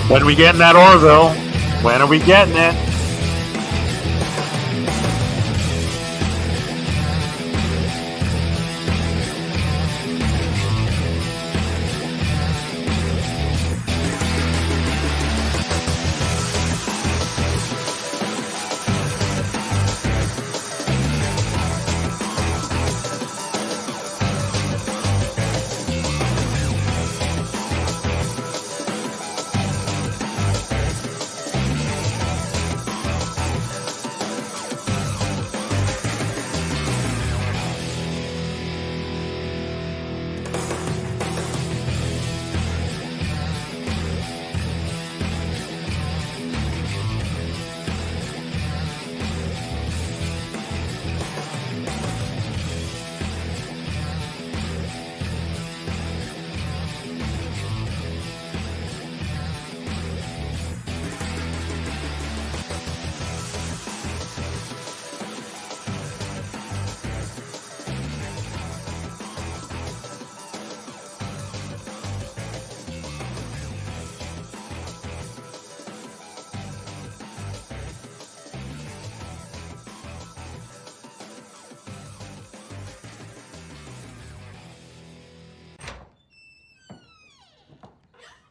When are we getting that Orville? When are we getting it?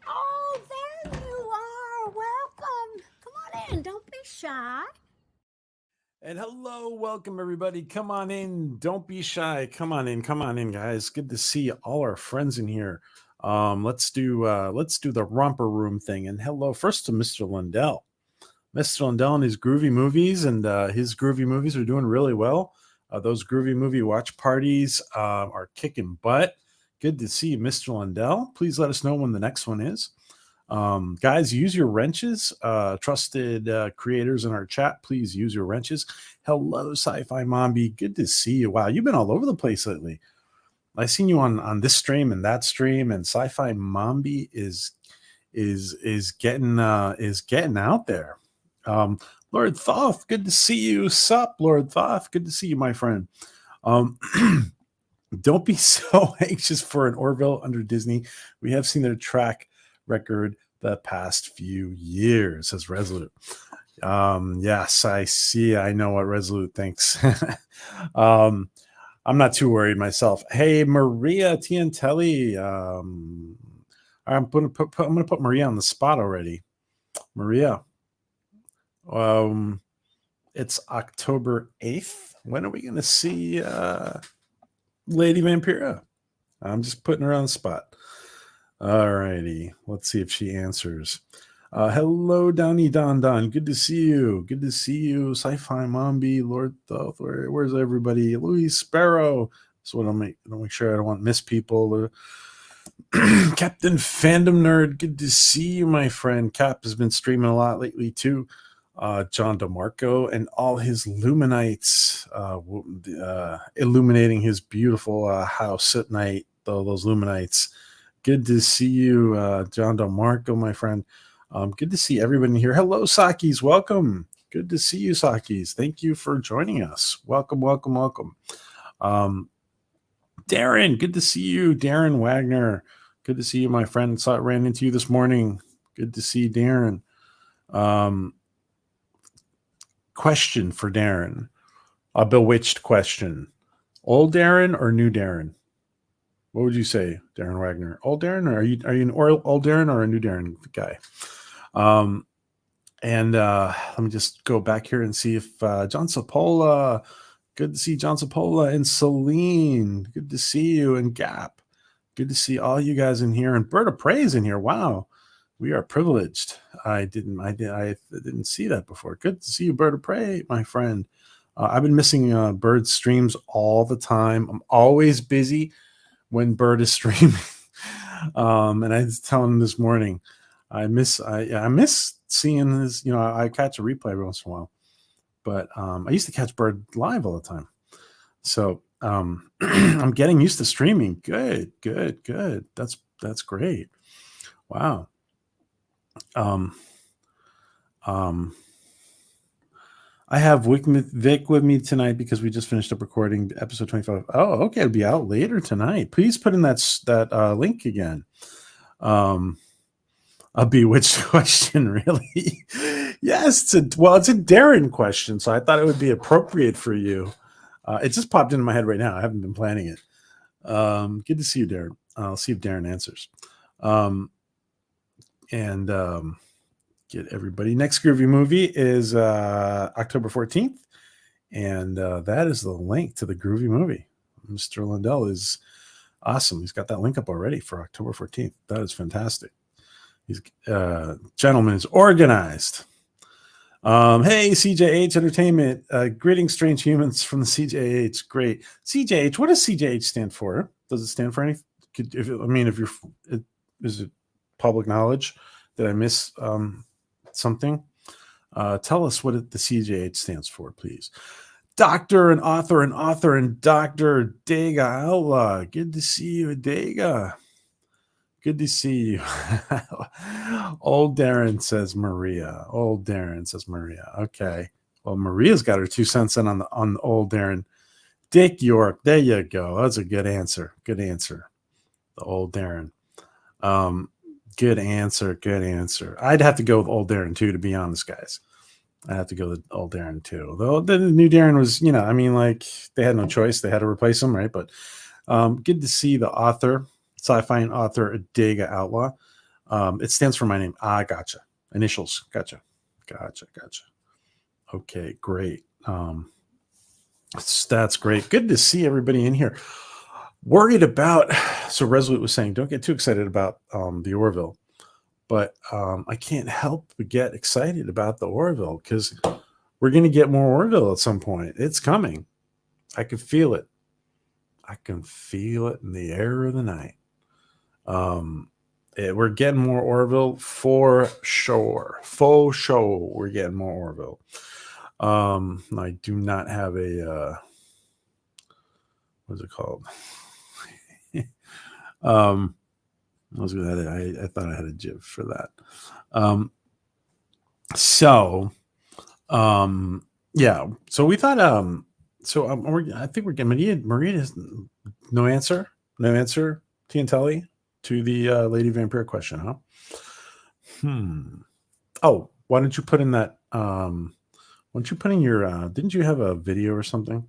Oh, there you are. Welcome. Come on in. Don't be shy. And hello, welcome everybody. Come on in. Don't be shy. Come on in, guys. Good to see all our friends in here. Let's do the romper room thing. And hello first to Mr. Lundell. Mr. Lundell and his groovy movies, and his groovy movies are doing really well. Those groovy movie watch parties are kicking butt. Good to see you, Mr. Lundell. Please let us know when the next one is. Guys, use your wrenches. Trusted creators in our chat, please use your wrenches. Hello, Sci-Fi Mombi. Good to see you. Wow, you've been all over the place lately. I've seen you on this stream and that stream, and Sci-Fi Mombi is getting out there. Lord Thoth, good to see you. Sup, Lord Thoth, good to see you, my friend. Don't be so anxious for an Orville under Disney. We have seen their track record the past few years, says Resolute. Yes, I see. I know what Resolute thinks. I'm not too worried myself. Hey, Maria Tiantelli. I'm gonna put Maria on the spot already. Maria. It's October 8th. When are we gonna see Lady Vampira? I'm just putting her on the spot. All righty. Let's see if she answers. Hello, Donnie Don Don. Good to see you. Good to see you. Sci-Fi Mombi, Lord Thoth. Where's everybody? Louis Sparrow. So I'll make sure I don't want miss people. Captain Fandom Nerd. Good to see you, my friend. Cap has been streaming a lot lately too. John DeMarco and all his Luminites illuminating his beautiful house at night, those Luminites. Good to see you, John DeMarco, my friend. Good to see everybody here. Hello, Sakis. Welcome. Good to see you, Sakis. Thank you for joining us. Welcome. Darren, good to see you. Darren Wagner. Good to see you, my friend. Ran into you this morning. Good to see Darren. Question for Darren. A bewitched question. Old Darren or new Darren? What would you say, Darren Wagner? Old Darren, or are you an old Darren or a new Darren guy? Let me just go back here and see if John Sapola. Good to see John Sapola and Celine. Good to see you, and Gap. Good to see all you guys in here, and Bird of Prey's in here. Wow. We are privileged. I didn't see that before. Good to see you, Bird of Prey, my friend. I've been missing Bird's streams all the time. I'm always busy when Bird is streaming. And I was telling him this morning, I miss seeing his. I catch a replay every once in a while, but I used to catch Bird live all the time. So I'm getting used to streaming. Good. That's great. Wow. I have Vic with me tonight because we just finished up recording episode 25. Oh, okay. It'll be out later tonight. Please put in that link again. A bewitched question, really? Yes, it's a Darren question, so I thought it would be appropriate for you. It just popped into my head right now. I haven't been planning it. Good to see you, Darren. I'll see if Darren answers. And get everybody. Next groovy movie is October 14th, and that is the link to the groovy movie. Mr. Lindell is awesome. He's got that link up already for October 14th. That is fantastic. He's gentleman is organized. Hey, CJH Entertainment. Greetings, strange humans from the CJH. Great. CJH, what does CJH stand for? Does it stand for anything? Is it public knowledge? Did I miss something? Tell us what the CJH stands for, please. Doctor and author and Dr. Dega Outlaw. Good to see you, Dega. Good to see you. Old Darren says Maria. Okay. Well, Maria's got her 2 cents in on old Darren. Dick York. There you go. That's a good answer. The old Darren. Good answer. I'd have to go with old Darren too, to be honest, guys. I have to go with old Darren too. Though the new Darren was, they had no choice. They had to replace him, right? But good to see the author. Sci-fi and author Dega Outlaw. It stands for my name. Gotcha. Initials. Gotcha. Okay, great. That's great. Good to see everybody in here. Worried about, so Resolute was saying, don't get too excited about the Orville. But I can't help but get excited about the Orville because we're going to get more Orville at some point. It's coming. I can feel it. In the air of the night. We're getting more Orville for sure. We're getting more Orville. I do not have a what's it called? I thought I had a GIF for that. Yeah. So we thought I think we're getting Maria has no answer, Tiantelli, to the Lady Vampire question, huh? Oh, why don't you put in that? Why don't you put in your? Didn't you have a video or something?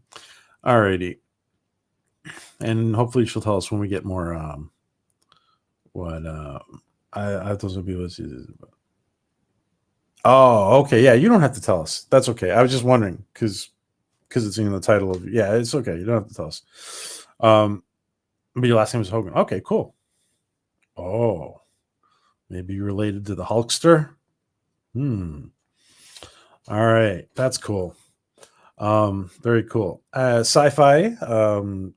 Alrighty, and hopefully she'll tell us when we get more. I thought some people. Oh, okay, yeah. You don't have to tell us. That's okay. I was just wondering because it's in the title of. Yeah, it's okay. You don't have to tell us. But your last name is Hogan. Okay, cool. Oh, maybe you're related to the Hulkster. All right, that's cool. Very cool. Sci-fi.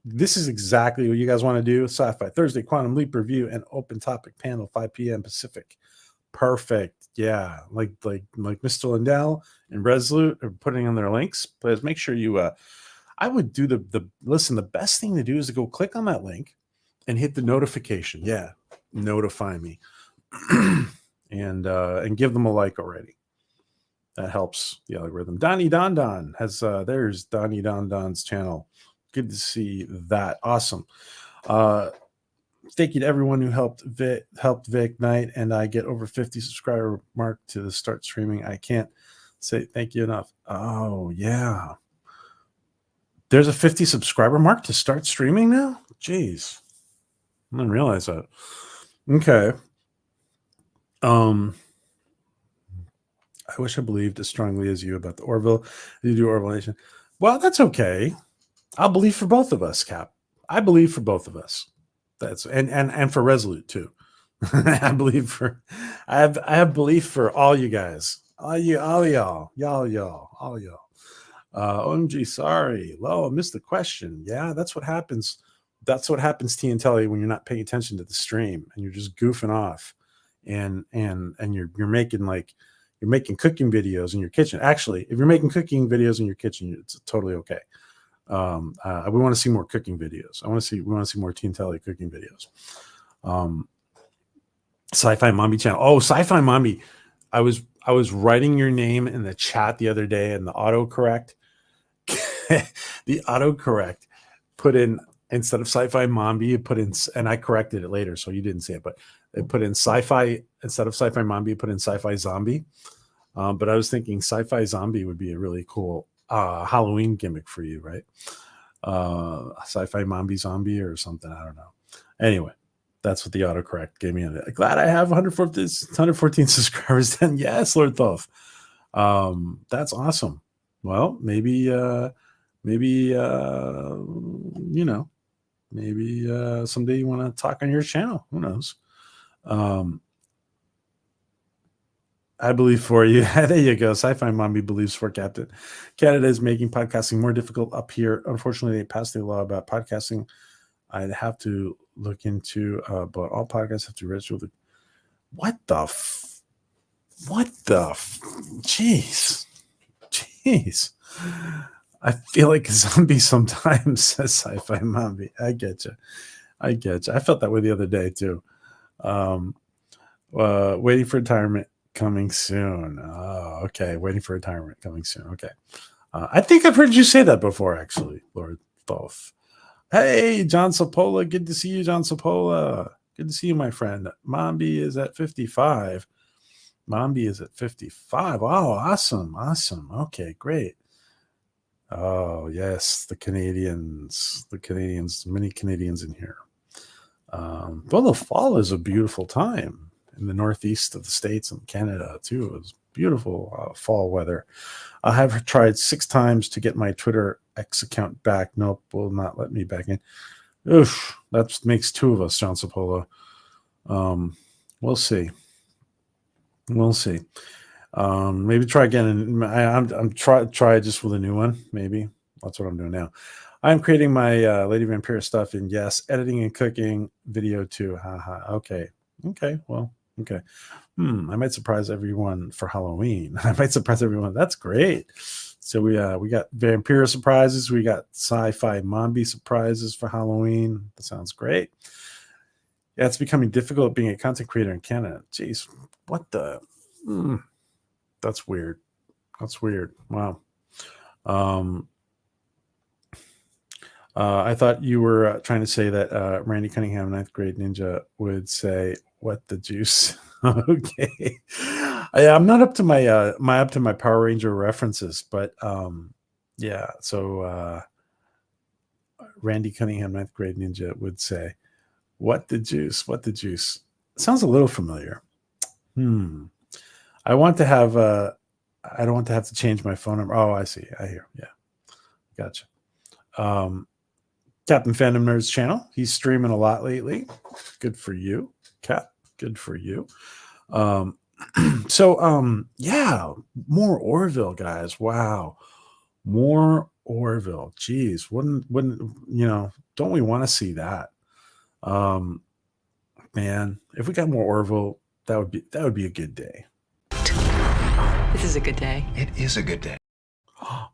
This is exactly what you guys want to do. Sci-fi Thursday Quantum Leap review and open topic panel 5 p.m. Pacific. Perfect. Yeah, like Mr. Lindell and Resolute are putting on their links. Please make sure you. I would do the listen. The best thing to do is to go click on that link and hit the notification. Yeah, notify me, and give them a like already. That helps the algorithm. Donnie Don Don has there's Donnie Don Don's channel. Good to see that. Awesome. Thank you to everyone who helped Vic Knight and I get over 50 subscriber mark to start streaming. I can't say thank you enough. Oh yeah. There's a 50 subscriber mark to start streaming now? Jeez. I didn't realize that. Okay. I wish I believed as strongly as you about the Orville. You do Orville Nation. Well, that's okay. I'll believe for both of us, Cap. I believe for both of us. That's and for Resolute too. I have belief for all you guys. All y'all. OMG, sorry. Lo, I missed the question. Yeah, that's what happens. That's what happens, T and Telly, when you're not paying attention to the stream and you're just goofing off and you're making cooking videos in your kitchen. Actually, if you're making cooking videos in your kitchen, it's totally okay. We want to see more cooking videos. We want to see more T and Telly cooking videos. Sci-Fi Mommy channel. Oh, Sci-Fi Mommy. I was writing your name in the chat the other day and the autocorrect put in instead of sci-fi Mambi, you put in, and I corrected it later, so you didn't say it, but they put in sci-fi instead of sci-fi Mambi, you put in sci-fi zombie. But I was thinking sci-fi zombie would be a really cool Halloween gimmick for you, right? Sci-fi Mambi zombie or something. I don't know. Anyway, that's what the autocorrect gave me. Glad I have 114 subscribers. Then yes, Lord Thoth. That's awesome. Well, maybe maybe someday you want to talk on your channel. Who knows? I believe for you. There you go. Sci-Fi Mommy believes for Captain. Canada is making podcasting more difficult up here. Unfortunately, they passed a law about podcasting. I'd have to look into, but all podcasts have to register with. What the? Jeez. I feel like a zombie sometimes, says Sci-Fi Mommy. I get you. I felt that way the other day too. Waiting for retirement. Coming soon. Oh, okay. Waiting for retirement. Coming soon. Okay. I think I've heard you say that before, actually, Lord Thoth. Hey, John Sapola. Good to see you, John Sapola. Good to see you, my friend. Mambi is at 55. Mambi is at 55. Oh, awesome. Okay, great. Oh, yes. The Canadians, many Canadians in here. Well, the fall is a beautiful time in the northeast of the States and Canada too. It was beautiful fall weather. I have tried 6 times to get my Twitter X account back. Nope, will not let me back in. Oof, that makes 2 of us, John Sapola. We'll see. Maybe try again. And I'm try just with a new one. Maybe that's what I'm doing now. I'm creating my Lady Vampire stuff, and yes, editing and cooking video too. Haha. Okay. Well. Okay. I might surprise everyone for Halloween. That's great. So we got Vampire surprises. We got Sci-Fi Mambi surprises for Halloween. That sounds great. Yeah, it's becoming difficult being a content creator in Canada. Jeez, what the? That's weird. Wow. I thought you were trying to say that Randy Cunningham, 9th grade ninja, would say, "What the juice?" Okay, I'm not up to my Power Ranger references, but yeah. So Randy Cunningham, 9th grade ninja, would say, "What the juice? What the juice?" Sounds a little familiar. I want to have. I don't want to have to change my phone number. Oh, I see. I hear. Yeah, gotcha. Captain Fandom Nerds channel. He's streaming a lot lately. Good for you, Cap. Good for you. Yeah, more Orville, guys. Wow, more Orville. Jeez, wouldn't don't we want to see that? Man, if we got more Orville, that would be a good day. This is a good day. It is a good day.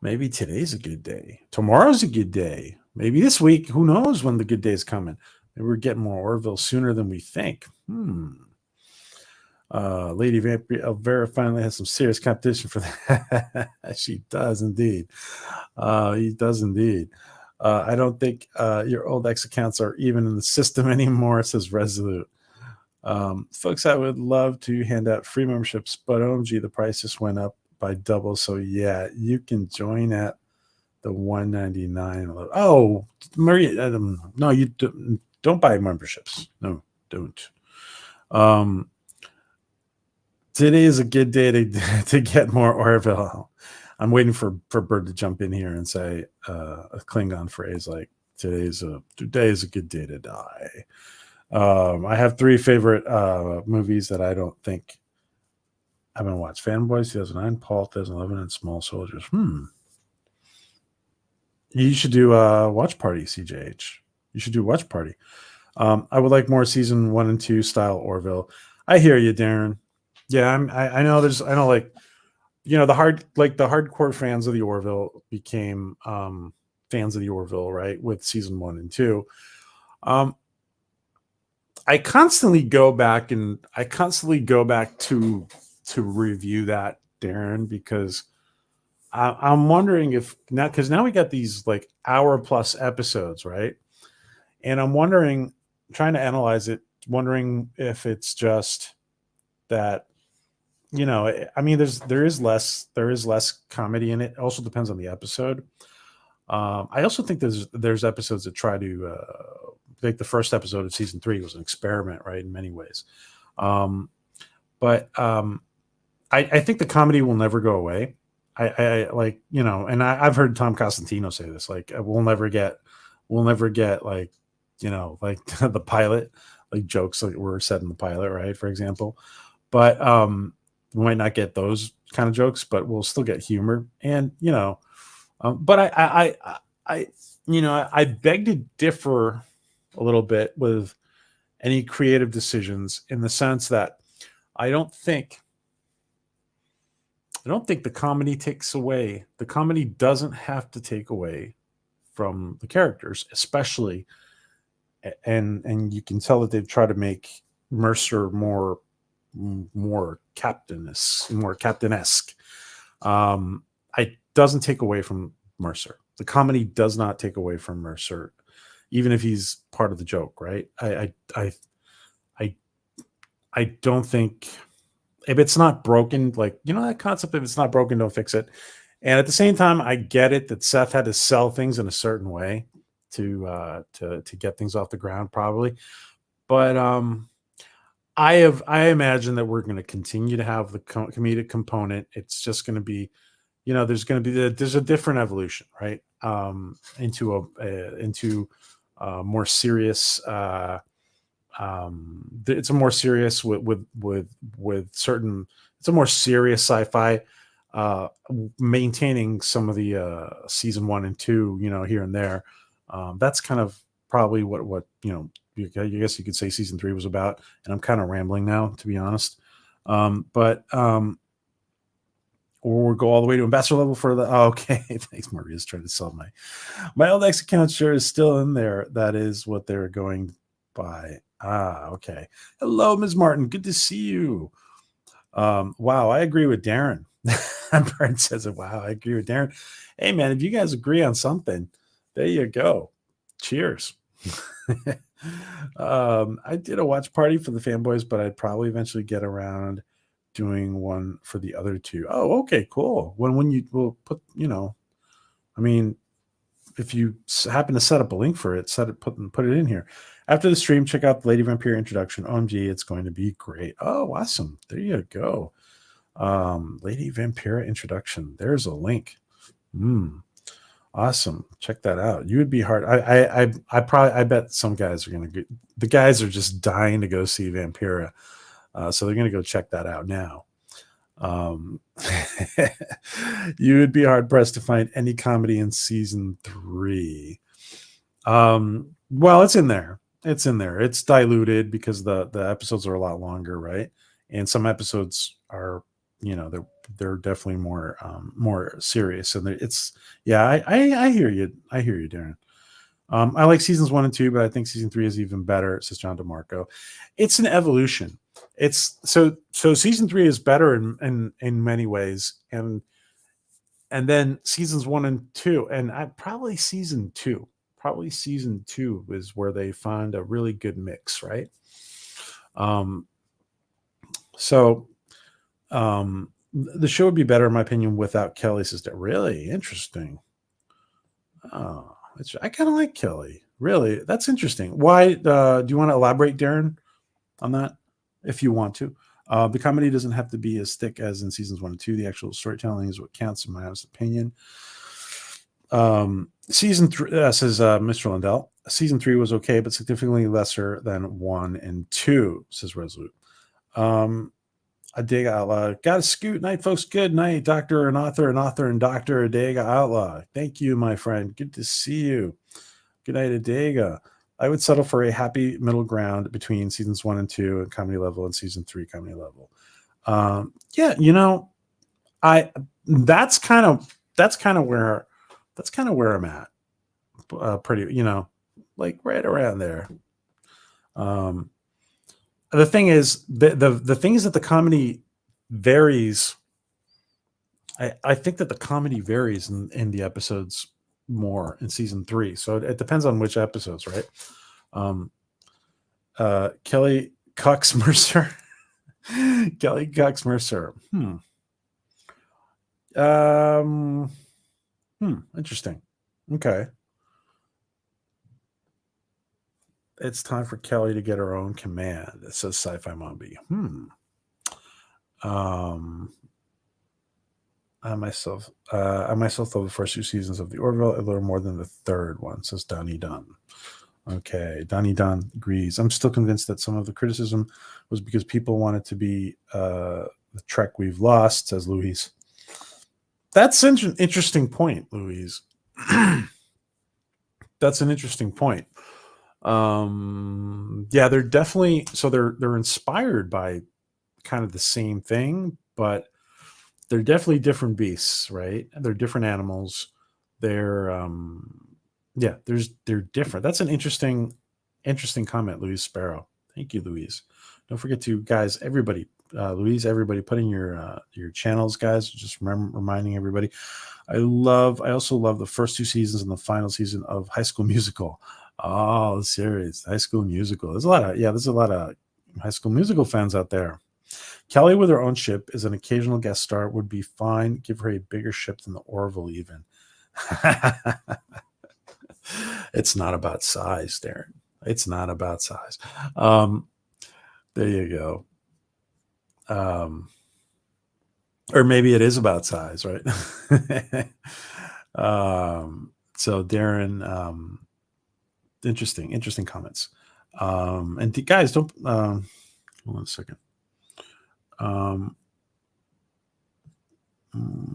Maybe today's a good day. Tomorrow's a good day. Maybe this week. Who knows when the good day is coming? Maybe we're getting more Orville sooner than we think. Lady Vera finally has some serious competition for that. She does indeed. He does indeed. I don't think your old X accounts are even in the system anymore, says Resolute. Folks, I would love to hand out free memberships, but OMG, the price just went up by double. So yeah, you can join at the $199. Oh, Maria, no, you don't buy memberships. No, don't. Today is a good day to get more Orville. I'm waiting for Bird to jump in here and say a Klingon phrase like today is a good day to die. I have 3 favorite movies that I don't think I'm gonna watch: Fanboys 2009, Paul 2011, and Small Soldiers. You should do a watch party, CJH. You should do a watch party. I would like more season 1 and 2 style Orville. I hear you, Darren. Yeah, I know. I know, like, the hardcore fans of the Orville became fans of the Orville, right, with season 1 and 2. I constantly go back to review that, Darren, because I'm wondering if now, because now we got these like hour plus episodes, right? And I'm trying to analyze it, wondering if it's just that, I mean, there is less comedy in it. It also depends on the episode. I also think there's episodes that try to like the first episode of season 3 was an experiment, right? In many ways. But I think the comedy will never go away. I like, and I've heard Tom Costantino say this, like, we'll never get like, like the pilot, like jokes like were said in the pilot, right? For example. But we might not get those kind of jokes, but we'll still get humor. And, but I beg to differ a little bit with any creative decisions, in the sense that I don't think the comedy takes away. The comedy doesn't have to take away from the characters, especially, and you can tell that they've tried to make Mercer more captain-esque. It doesn't take away from Mercer. The comedy does not take away from Mercer, even if he's part of the joke, right? I don't think, if it's not broken, like, that concept, if it's not broken, don't fix it. And at the same time, I get it that Seth had to sell things in a certain way to get things off the ground, probably. But I imagine that we're going to continue to have the comedic component. It's just going to be, there's a different evolution, right? Into a more serious. It's a more serious with certain. It's a more serious sci-fi, maintaining some of the season 1 and 2, here and there. That's kind of probably what I guess you could say season 3 was about. And I'm kind of rambling now, to be honest. Or we'll go all the way to ambassador level for the. Oh, okay, thanks. Maria's trying to sell my old X account share is still in there. That is what they're going by. Okay. Hello, Ms. Martin. Good to see you. Wow, I agree with Darren. Brent says it. Wow, I agree with Darren. Hey, man, if you guys agree on something, there you go. Cheers. I did a watch party for the fanboys, but I'd probably eventually get around doing one for the other two. Oh, okay, cool. When you will put, I mean, if you happen to set up a link for it, put it in here. After the stream, check out the Lady Vampire introduction. OMG, it's going to be great. Oh, awesome. There you go. Lady Vampire introduction. There's a link. Awesome. Check that out. You would be hard. I bet some guys are going to the guys are just dying to go see Vampira. So they're going to go check that out now. You would be hard pressed to find any comedy in season 3. Well, it's in there. It's diluted because the episodes are a lot longer, right? And some episodes are, they're definitely more serious. And I hear you. I hear you, Darren. I like seasons 1 and 2, but I think season 3 is even better, says John DeMarco. It's an evolution. It's so season 3 is better in many ways, and then seasons 1 and 2, and probably season 2 is where they find a really good mix, right? The show would be better, in my opinion, without Kelly. Sister, really interesting. Oh, I kind of like Kelly. Really, that's interesting. Why? Do you want to elaborate, Darren, on that? If you want to. The comedy doesn't have to be as thick as in seasons 1 and 2. The actual storytelling is what counts, in my honest opinion. Season 3, says Mr. Lindell. Season 3 was okay, but significantly lesser than 1 and 2, says Resolute. Adega Outlaw. Got to scoot. Night, folks. Good night, Doctor and Author and Dr. Adega Outlaw. Thank you, my friend. Good to see you. Good night, Adega. I would settle for a happy middle ground between seasons 1 and 2 and comedy level and season 3 comedy level. That's kind of where I'm at. Pretty, like right around there. The thing is, the thing is that the comedy varies. I think that the comedy varies in the episodes more in season 3. So it depends on which episodes, right? Kelly Cox Mercer. Kelly Cox Mercer. Interesting. Okay. It's time for Kelly to get her own command. It says Sci-Fi Mombi. I myself love the first 2 seasons of the Orville a little more than the third one, says Donnie Dunn. Okay, Donnie Dunn agrees. I'm still convinced that some of the criticism was because people wanted to be the Trek we've lost, says Louise. That's an interesting point, Louise. That's an interesting point. Yeah, they're definitely they're inspired by kind of the same thing, but they're definitely different beasts, right? They're different animals. They're they're different. That's an interesting comment, Louise Sparrow. Thank you, Louise. Don't forget to, guys, everybody, Louise, everybody, put in your channels, guys. Just reminding everybody. I also love the first 2 seasons and the final season of High School Musical. Oh, the series, High School Musical. There's a lot of High School Musical fans out there. Kelly with her own ship is an occasional guest star would be fine. Give her a bigger ship than the Orville even. It's not about size, Darren. It's not about size. There you go. Or maybe it is about size, right? So Darren, interesting comments. And guys, don't hold on a second.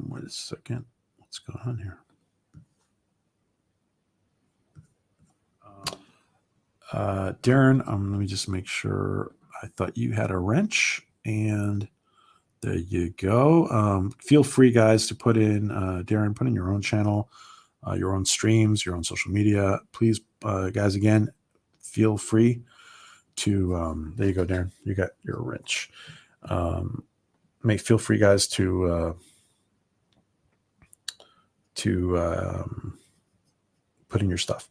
Wait a second. What's going on here? Darren, let me just make sure. I thought you had a wrench, and there you go. Feel free, guys, to put in, Darren, put in your own channel, your own streams, your own social media. Please, guys, again, feel free to, there you go, Darren. You got your wrench. Feel free, guys, to put in your stuff.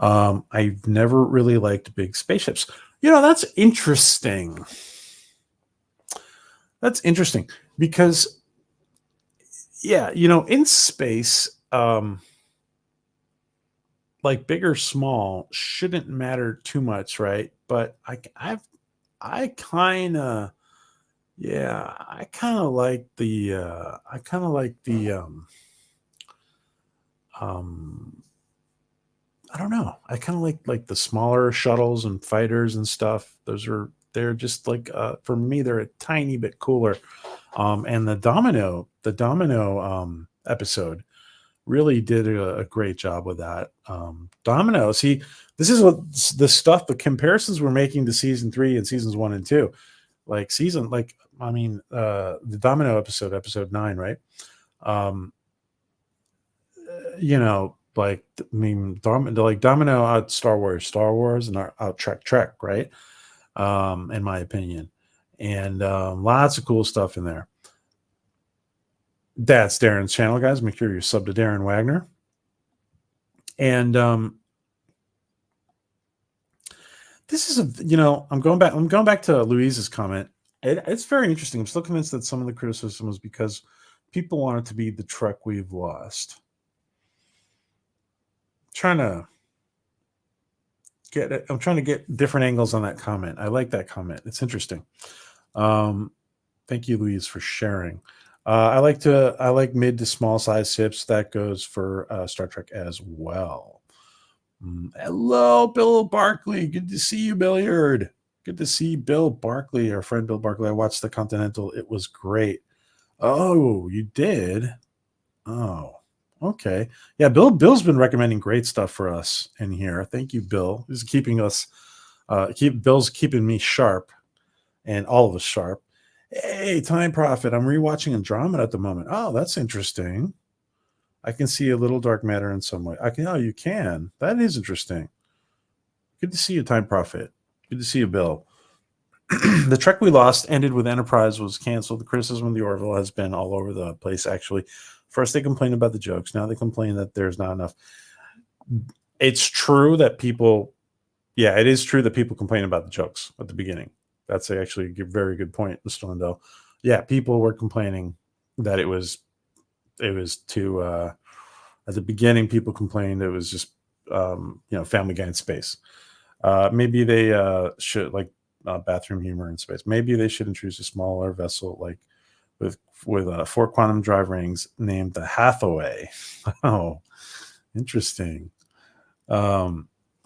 I've never really liked big spaceships. That's interesting. That's interesting because, yeah, in space, like big or small shouldn't matter too much, right? But I kind of like I don't know. I kind of like the smaller shuttles and fighters and stuff. They're just like, for me, they're a tiny bit cooler. And the Domino episode really did a great job with that. Domino, see, this is what the comparisons we're making to season 3 and seasons 1 and 2. The Domino episode 9, right? Domino out Star Wars, and out Trek, right? In my opinion, and lots of cool stuff in there. That's Darren's channel, guys. Make sure you're sub to Darren Wagner. And this is I'm going back to Louise's comment. It's very interesting. I'm still convinced that some of the criticism was because people wanted to be the Trek we've lost. I'm trying to get different angles on that comment. I like that comment. It's interesting. Thank you, Louise, for sharing. I like mid to small size ships. That goes for Star Trek as well. Hello, Bill Barkley. Good to see you, Billiard. Good to see Bill Barkley, our friend Bill Barkley. I watched the Continental. It was great. Oh, you did? Oh. Okay. Yeah, Bill's been recommending great stuff for us in here. Thank you, Bill. He's keeping us Bill's keeping me sharp and all of us sharp. Hey, Time Prophet. I'm rewatching Andromeda at the moment. Oh, that's interesting. I can see a little dark matter in some way. You can. That is interesting. Good to see you, Time Prophet. Good to see you, Bill. The Trek we lost ended with Enterprise was canceled. The criticism of the Orville has been all over the place, actually. First, they complain about the jokes. Now they complain that there's not enough. It's true that people, Yeah, it is true that people complain about the jokes at the beginning. That's actually a very good point, Mr. Lindell. Yeah, people were complaining that it was too at the beginning. People complained it was just Family Guy in space. Maybe they should like bathroom humor in space. Maybe they should introduce a smaller vessel like with 4 quantum drive rings named the Hathaway. Oh, interesting.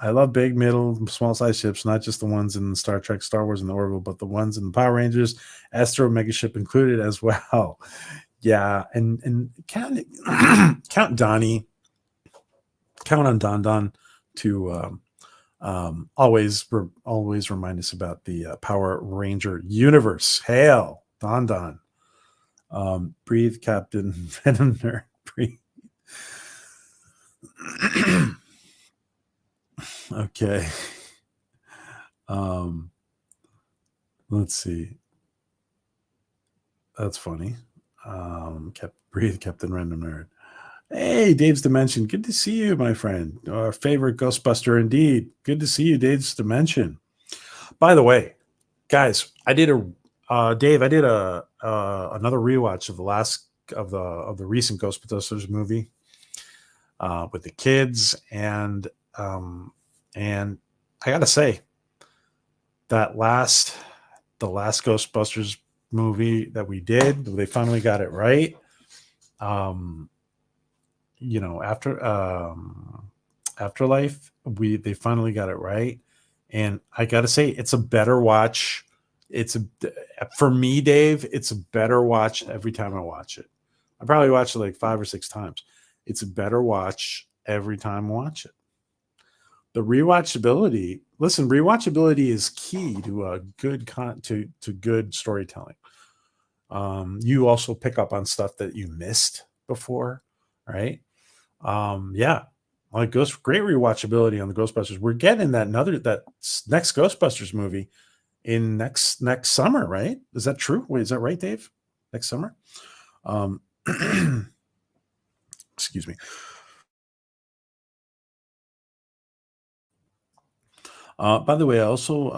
I love big, middle, small size ships, not just the ones in Star Trek, Star Wars, and the Orville, but the ones in the Power Rangers, Astro Mega Ship included as well. Yeah, and count Donnie, count on Don Don to always remind us about the Power Ranger universe. Hail, Don Don. Breathe, Captain Venom Nerd. Breathe. Okay. Let's see. That's funny. Breathe, Captain Random Nerd. Hey, Dave's Dimension. Good to see you, my friend. Our favorite Ghostbuster indeed. Good to see you, Dave's Dimension. By the way, guys, I did a another rewatch of the recent Ghostbusters movie with the kids, and I gotta say that the last Ghostbusters movie that we did, they finally got it right. Afterlife, they finally got it right, and I gotta say it's a better watch. For me, Dave, it's a better watch every time I watch it. I probably watched it like 5 or 6 times. It's a better watch every time I watch it. The rewatchability. Listen, rewatchability is key to a good to good storytelling. You also pick up on stuff that you missed before, right? Yeah, like great rewatchability on the Ghostbusters. We're getting that next Ghostbusters movie in next summer, right? Is that true? Wait, is that right, Dave? Next summer? Excuse me. By the way, I also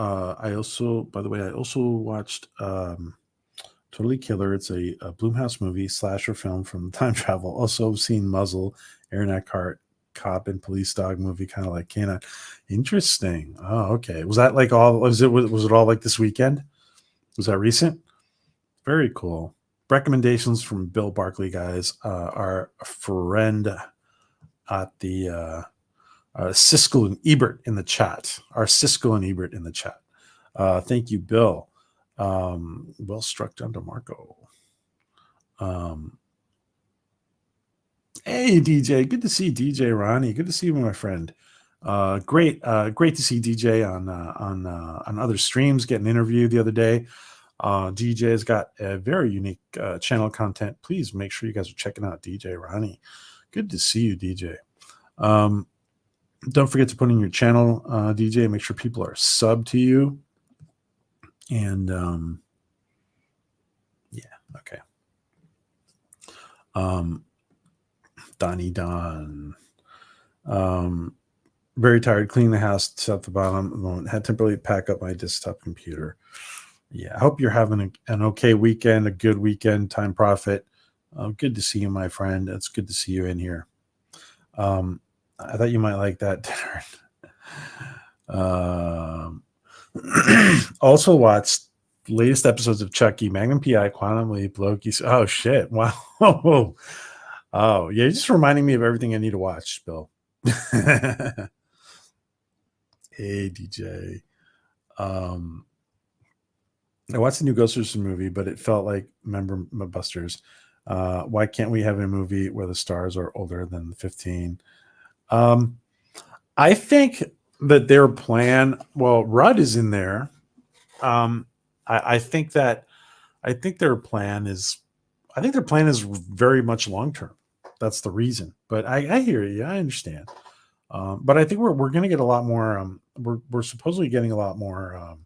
watched Totally Killer. It's a Blumhouse movie slasher film from time travel. Also seen Muzzle, Aaron Eckhart, cop and police dog movie, kind of like Canine. Interesting. Oh, okay. Was that like all? Was it all like this weekend? Was that recent? Very cool. Recommendations from Bill Barkley, guys. Our friend at the Siskel and Ebert in the chat. Our Siskel and Ebert in the chat. Thank you, Bill. Well struck down to Marco. Hey, DJ. Good to see DJ Ronnie. Good to see you, my friend. Great to see DJ on other streams, getting interviewed the other day. DJ's got a very unique channel content. Please make sure you guys are checking out DJ Ronnie. Good to see you, DJ. Don't forget to put in your channel, DJ. Make sure people are subbed to you. And yeah, okay. Donnie Don. Very tired. Cleaning the house, set the bottom. Had to temporarily pack up my desktop computer. Yeah, I hope you're having an okay weekend, a good weekend. Time Profit. Good to see you, my friend. It's good to see you in here. I thought you might like that. Also watched latest episodes of Chucky, Magnum PI, Quantum Leap, Loki's. Oh shit! Wow. Oh yeah, you're just reminding me of everything I need to watch, Bill. Hey DJ. I watched the new Ghostbusters movie, but it felt like Member Busters. Why can't we have a movie where the stars are older than 15? I think that their plan. Well, Rudd is in there. I think their plan is. I think their plan is very much long term. That's the reason. But I hear you. I understand. But I think we're going to get a lot more. We're supposedly getting a lot more of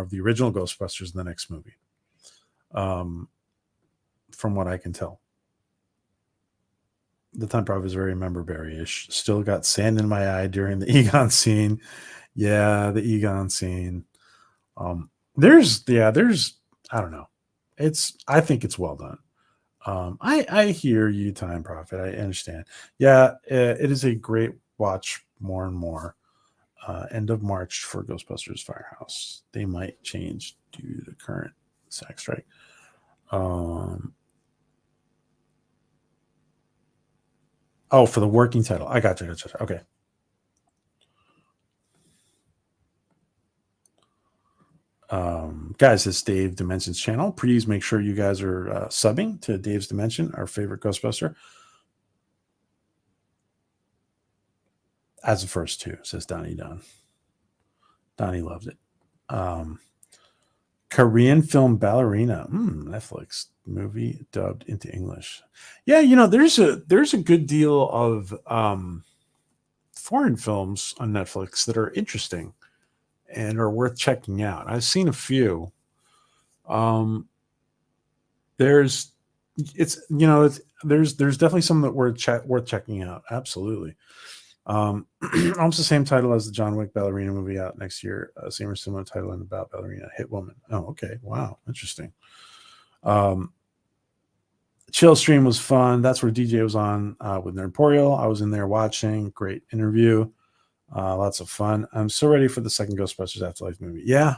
the original Ghostbusters in the next movie. From what I can tell. The Time Prophet is very member berry-ish. Still got sand in my eye during the Egon scene. Yeah, the Egon scene. There's I don't know. I think it's well done. I hear you, Time Prophet. I understand. Yeah, it is a great watch more and more. End of March for Ghostbusters Firehouse. They might change due to current SAG strike. Oh, for the working title. I got you. Okay. Guys, it's Dave Dimensions channel. Please make sure you guys are subbing to Dave's Dimension, our favorite Ghostbuster. As the first two, says Donnie Dunn. Donnie loved it. Korean film Ballerina. Netflix movie dubbed into English. Yeah, there's a good deal of foreign films on Netflix that are interesting and are worth checking out. I've seen a few. There's definitely some that worth checking out. Absolutely. Almost the same title as the John Wick Ballerina movie out next year. Same or similar title and about ballerina hit woman. Oh, okay. Wow. Interesting. Chill Stream was fun. That's where DJ was on with Nerdporial. I was in there watching. Great interview. Lots of fun. I'm so ready for the second Ghostbusters Afterlife movie. Yeah.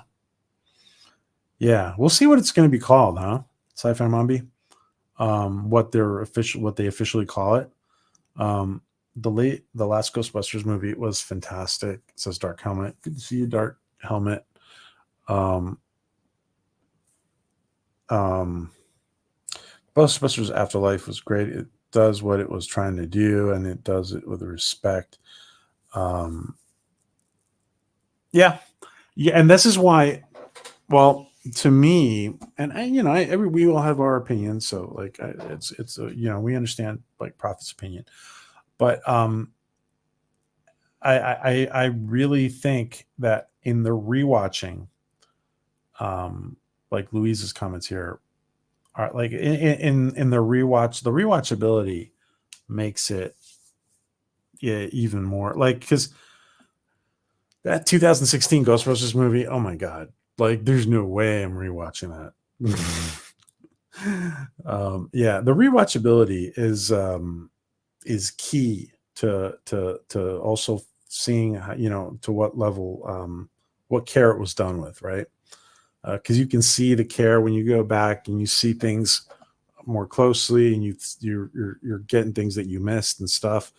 We'll see what it's going to be called, huh? Sci-Fi Mombi. What they officially call it. The last Ghostbusters movie was fantastic. It says Dark Helmet. Good to see you, Dark Helmet. Ghostbusters Afterlife was great. It does what it was trying to do, and it does it with respect. Yeah, and this is why. Well, to me, and we all have our opinions, so like it's we understand like Prophet's opinion, but I really think that in the rewatching, like Louise's comments here are like in the rewatchability makes it even more like, because that 2016 Ghostbusters movie, oh my god, like there's no way I'm rewatching that. The rewatchability is key to also seeing how, to what level what care it was done with, right? Because you can see the care when you go back and you see things more closely, and you're getting things that you missed and stuff.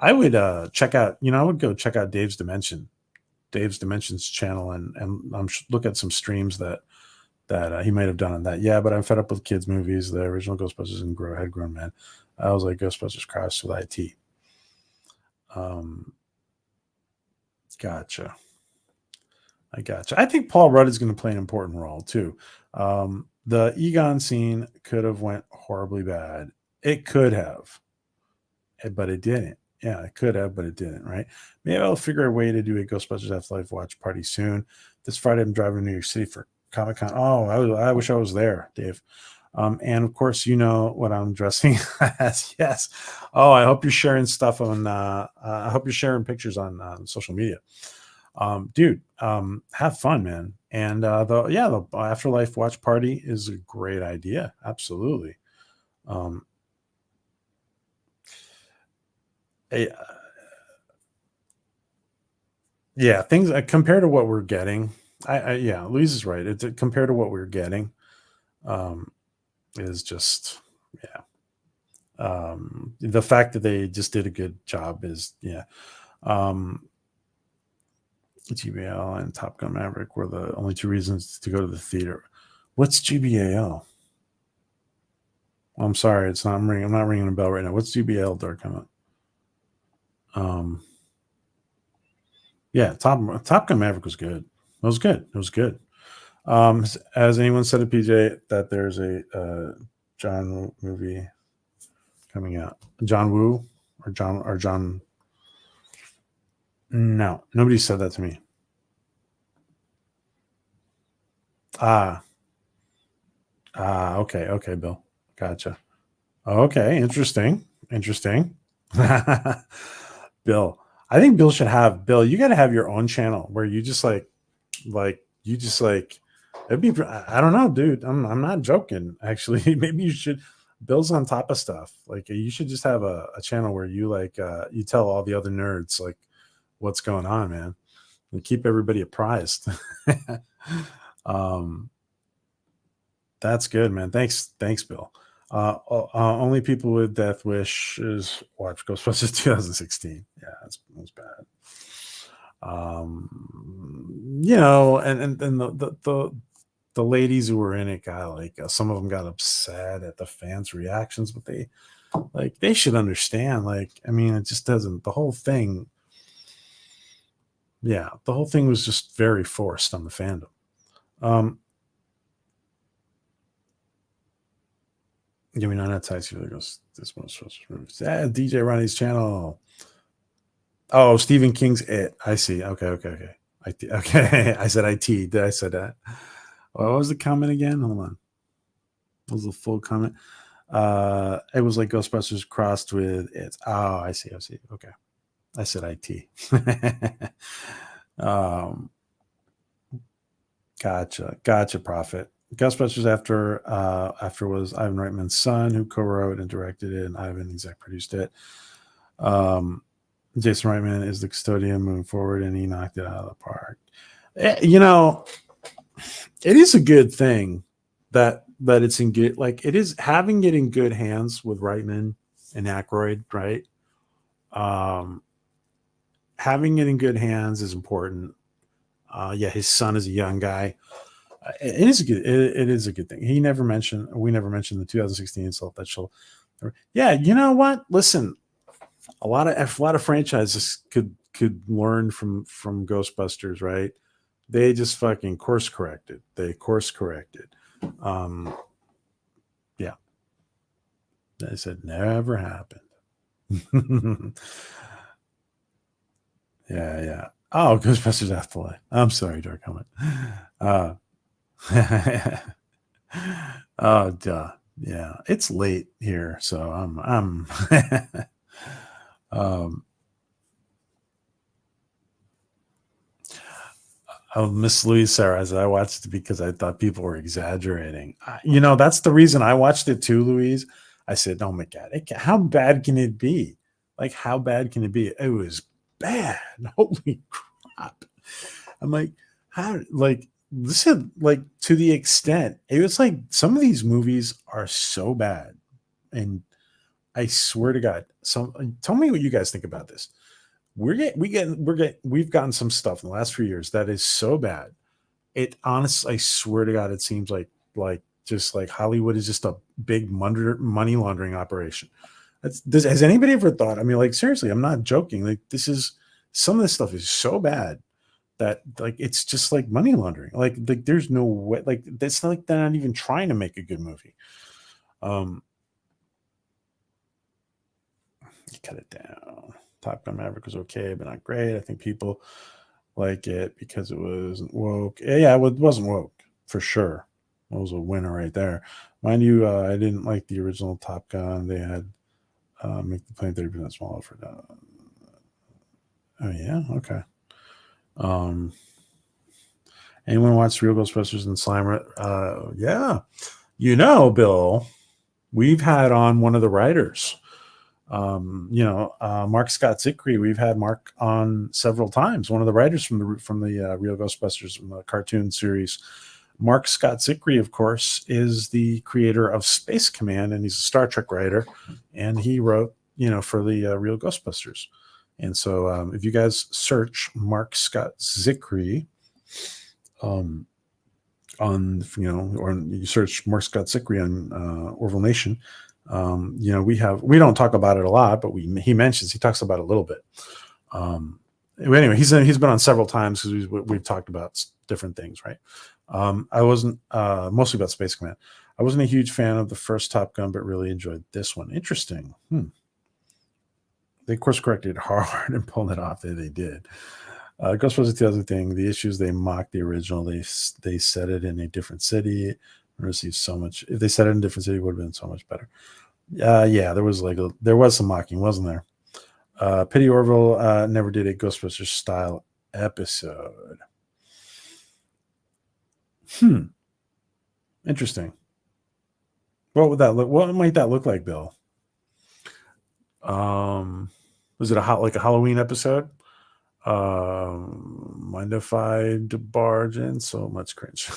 I would check out, I would go check out Dave's Dimensions channel and look at some streams that he might have done on that. Yeah, but I'm fed up with kids movies. The original Ghostbusters and had grown men. I was like Ghostbusters crossed with IT. Gotcha. I gotcha. I think Paul Rudd is going to play an important role too. The Egon scene could have went horribly bad. It could have, but it didn't. Yeah, it could have, but it didn't, right? Maybe I'll figure a way to do a Ghostbusters Afterlife watch party soon. This Friday, I'm driving to New York City for Comic-Con. Oh, I wish I was there, Dave. And of course, you know what I'm dressing as. Yes. Oh, I hope you're sharing stuff on, I hope you're sharing pictures on social media. Dude, have fun, man. And the Afterlife watch party is a great idea. Absolutely. Yeah, things compared to what we're getting. Louise is right. It's compared to what we're getting, is just the fact that they just did a good job is GBL and Top Gun Maverick were the only two reasons to go to the theater. What's GBAL? I'm sorry, it's not ringing. I'm not ringing a bell right now. What's GBL, Dark Helmet? Top Gun Maverick was good. It was good. Has anyone said to PJ that there's a John Woo movie coming out? John Woo or John? No, nobody said that to me. Okay, Bill. Gotcha. Okay, interesting. Interesting. Bill, I think Bill should have Bill. You got to have your own channel where you just you just like. It'd be. I don't know, dude. I'm not joking. Actually, maybe you should. Bill's on top of stuff. Like you should just have a channel where you you tell all the other nerds like what's going on, man, and keep everybody apprised. um, that's good, man. Thanks, Bill. Only people with death wishes watch Ghostbusters 2016. Yeah, that's bad. And the ladies who were in it got some of them got upset at the fans' reactions, but they should understand. I mean, it just doesn't. The whole thing, yeah, the whole thing was just very forced on the fandom. Give me 9 tights. Goes this most DJ Ronnie's channel. Oh, Stephen King's It. I see. Okay. Okay. I said IT. Did I say that? What was the comment again? Hold on. What was the full comment? It was like Ghostbusters crossed with it. Oh, I see. Okay. I said IT. Gotcha, Prophet. Ghostbusters after was Ivan Reitman's son, who co-wrote and directed it, and Ivan exec produced it. Jason Reitman is the custodian moving forward, and he knocked it out of the park. You know, it is a good thing that it's in good, it is having it in good hands with Reitman and Aykroyd, right? Having it in good hands is important. Yeah, his son is a young guy. It is a good. It is a good thing. We never mentioned the 2016 insult that she'll. Yeah, you know what? Listen, a lot of franchises could learn from Ghostbusters, right? They just fucking course corrected. Yeah, they said never happened. Yeah. Oh, Ghostbusters Afterlife. I'm sorry, Dark Helmet. Oh, duh. Yeah, it's late here, so I'm Miss Louise Sarah said I watched it because I thought people were exaggerating. That's the reason I watched it too, Louise. I said, oh my God, how bad can it be? How bad can it be? It was bad. Holy crap. I'm like, how, listen, to the extent it was some of these movies are so bad. And I swear to God, tell me what you guys think about this. We've gotten some stuff in the last few years that is so bad. It honestly, I swear to God, it seems like Hollywood is just a big money laundering operation. Has anybody ever thought? I mean, seriously, I'm not joking. Some of this stuff is so bad that it's just like money laundering. There's no way. That's not they're not even trying to make a good movie. Cut it down. Top Gun Maverick was okay, but not great. I think people like it because it wasn't woke. Yeah, it wasn't woke for sure. It was a winner right there. Mind you, I didn't like the original Top Gun. They had make the plane 30% smaller for that. Oh yeah, okay. Anyone watch Real Ghostbusters and Slimer? Yeah, Bill, we've had on one of the writers. Mark Scott Zickrey. We've had Mark on several times. One of the writers from the Real Ghostbusters from the cartoon series. Mark Scott Zickrey, of course, is the creator of Space Command, and he's a Star Trek writer. And he wrote, for the Real Ghostbusters. And so, if you guys search Mark Scott Zickrey, or you search Mark Scott Zickrey on Orville Nation. We don't talk about it a lot, but he talks about it a little bit. Anyway, he's been on several times because we've talked about different things, right? I wasn't mostly about Space Command. I wasn't a huge fan of the first Top Gun, but really enjoyed this one. Interesting. They course corrected hard and pulled it off. They did. Ghostbusters 2000 thing. The issues, they mocked the original. They set it in a different city and received so much. If they set it in a different city, it would have been so much better. Yeah, there was some mocking, wasn't there? Pity Orville never did a Ghostbusters style episode. Interesting. What would that look? What might that look like, Bill? Was it like a Halloween episode? Mind if I barge in? So much cringe.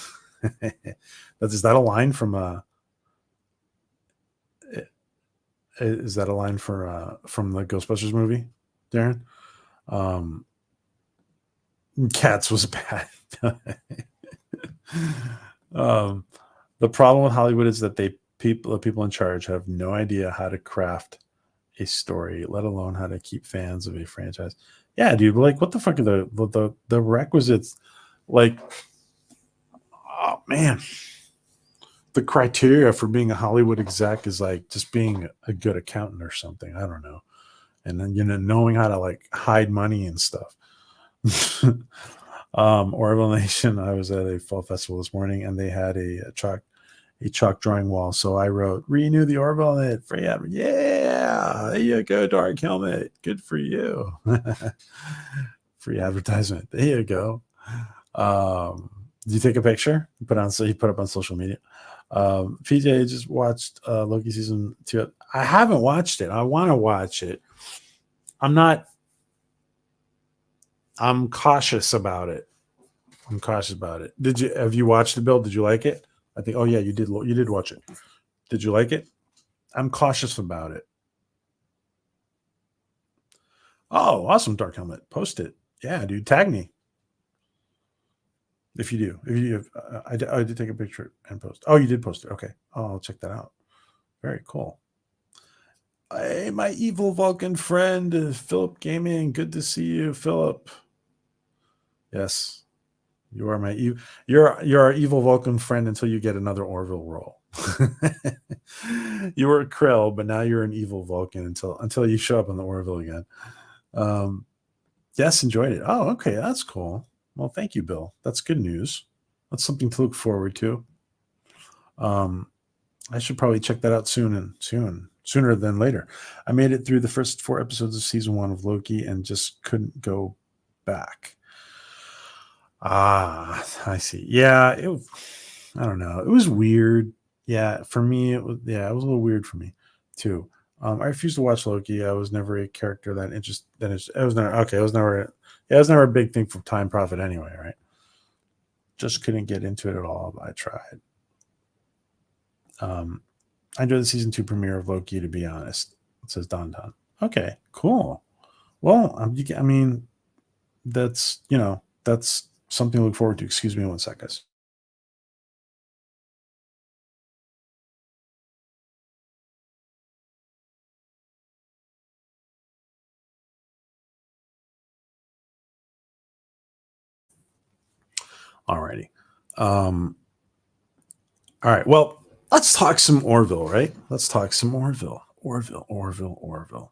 Is that a line from is that a line from the Ghostbusters movie, Darren? Cats was bad. The problem with Hollywood is that the people in charge have no idea how to craft a story, let alone how to keep fans of a franchise. Yeah, dude. Like, what the fuck are the requisites? Like, oh man, the criteria for being a Hollywood exec is like just being a good accountant or something. I don't know, and then knowing how to like hide money and stuff. Orville Nation. I was at a fall festival this morning, and they had a chalk drawing wall. So I wrote, "Renew the Orville in it, free advert." Yeah, there you go, Dark Helmet. Good for you. Free advertisement. There you go. Did you take a picture? You put up on social media. PJ just watched Loki season 2. I haven't watched it. I want to watch it. I'm cautious about it. Have you watched it, Bill? Did you like it? I think. Oh yeah, you did. You did watch it. Did you like it? I'm cautious about it. Oh, awesome, Dark Helmet. Post it. Yeah, dude. Tag me if you do. I did take a picture and post. Oh, you did post it. Okay. Oh, I'll check that out. Very cool. Hey, my evil Vulcan friend, Philip Gaming. Good to see you, Philip. Yes, you are you're our evil Vulcan friend until you get another Orville role. You were a Krill, but now you're an evil Vulcan until you show up on the Orville again. Yes, enjoyed it. Oh, okay, that's cool. Well, thank you, Bill. That's good news. That's something to look forward to. I should probably check that out sooner than later. I made it through the first 4 episodes of season 1 of Loki and just couldn't go back. Ah, I see. Yeah, I don't know. It was weird. Yeah, for me, it was a little weird for me too. I refused to watch Loki. I was never a character that it was never okay. It was never a big thing for Time Profit anyway, right? Just couldn't get into it at all. But I tried. I enjoyed the season 2 premiere of Loki, to be honest. It says Don. Okay, cool. Well, I mean, that's something to look forward to. Excuse me 1 second. Alrighty. All right. Well, let's talk some Orville, right? Let's talk some Orville. Orville.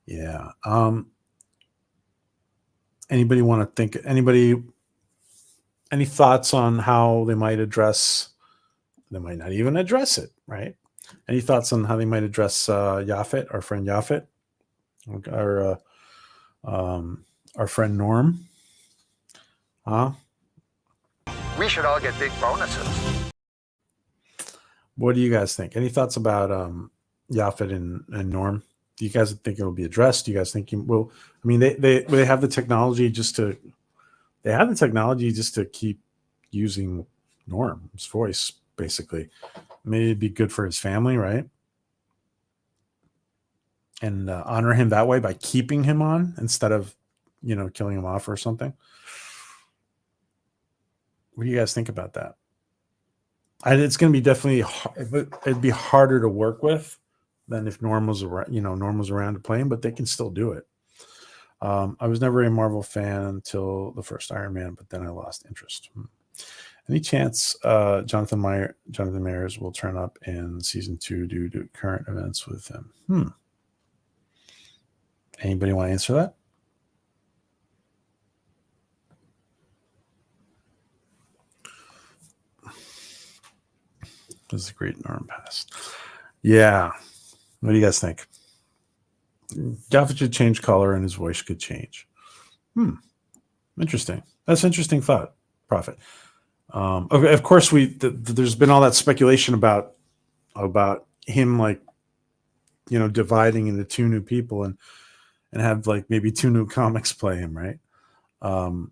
Yeah. Anybody want to think? Any thoughts on how they might address? They might not even address it, right? Any thoughts on how they might address Yaphet, our friend Yaphet, our friend Norm? Huh? We should all get big bonuses. What do you guys think? Any thoughts about Yaphet and Norm? Do you guys think it'll be addressed? Do you guys think well? I mean, they have the technology just to keep using Norm's voice, basically. Maybe it'd be good for his family, right? And honor him that way by keeping him on instead of killing him off or something. What do you guys think about that? It's going to be definitely it'd be harder to work with than if Norm was around. Norm was around to play him, but they can still do it. I was never a Marvel fan until the first Iron Man, but then I lost interest. Any chance Jonathan Mayers will turn up in season 2 due to current events with him? Anybody want to answer that? This is a great Norm past. Yeah. What do you guys think? Yaffet should change color and his voice could change. Interesting. That's an interesting thought, Prophet. Okay, of course, there's been all that speculation about him, like, dividing into two new people and have like maybe two new comics play him, right? Like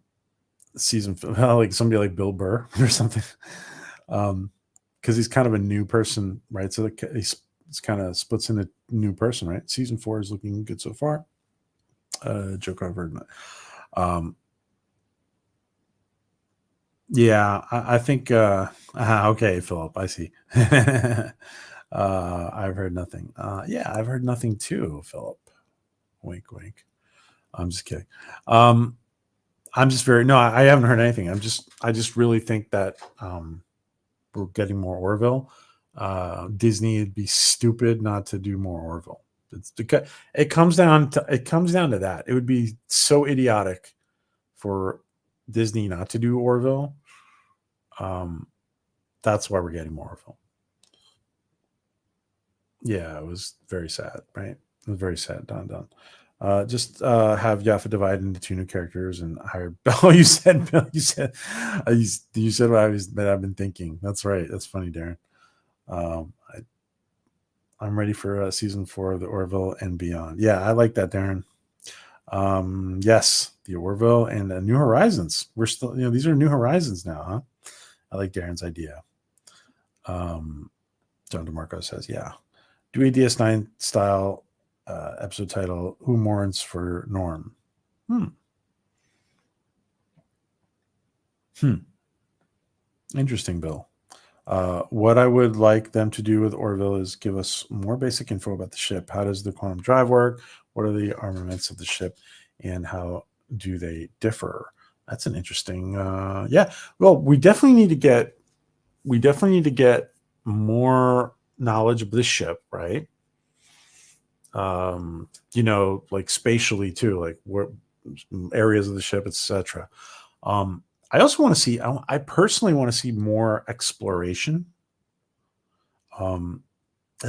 somebody like Bill Burr or something, because he's kind of a new person, right? So he's kind of splits into new person, right? Season 4 is looking good so far. Joke I've heard. Yeah, I think. Okay, Philip, I see. I've heard nothing. Yeah, I've heard nothing too, Philip. Wink, wink. I'm just kidding. I'm just I haven't heard anything. I just really think that we're getting more Orville. Disney would be stupid not to do more Orville. It's because it comes down to that. It would be so idiotic for Disney not to do Orville. That's why we're getting more Orville. Yeah, it was very sad, right? It was very sad. Done. Just have Yaffet divided into two new characters and hire Bill. You said what that I've been thinking. That's right. That's funny, Darren. I'm ready for season 4 of the Orville and beyond. Yeah, I like that, Darren. Yes, the Orville and the New Horizons. We're still, these are New Horizons now, huh? I like Darren's idea. John DeMarco says, yeah. Do a DS9 style episode title, Who Mourns for Norm? Interesting, Bill. What I would like them to do with Orville is give us more basic info about the ship. How does the quantum drive work? What are the armaments of the ship? And how do they differ? That's an interesting, yeah. Well, we definitely need to get more knowledge of this ship, right? Like spatially too, like where areas of the ship, etc. I also want to see, I personally want to see more exploration. He'll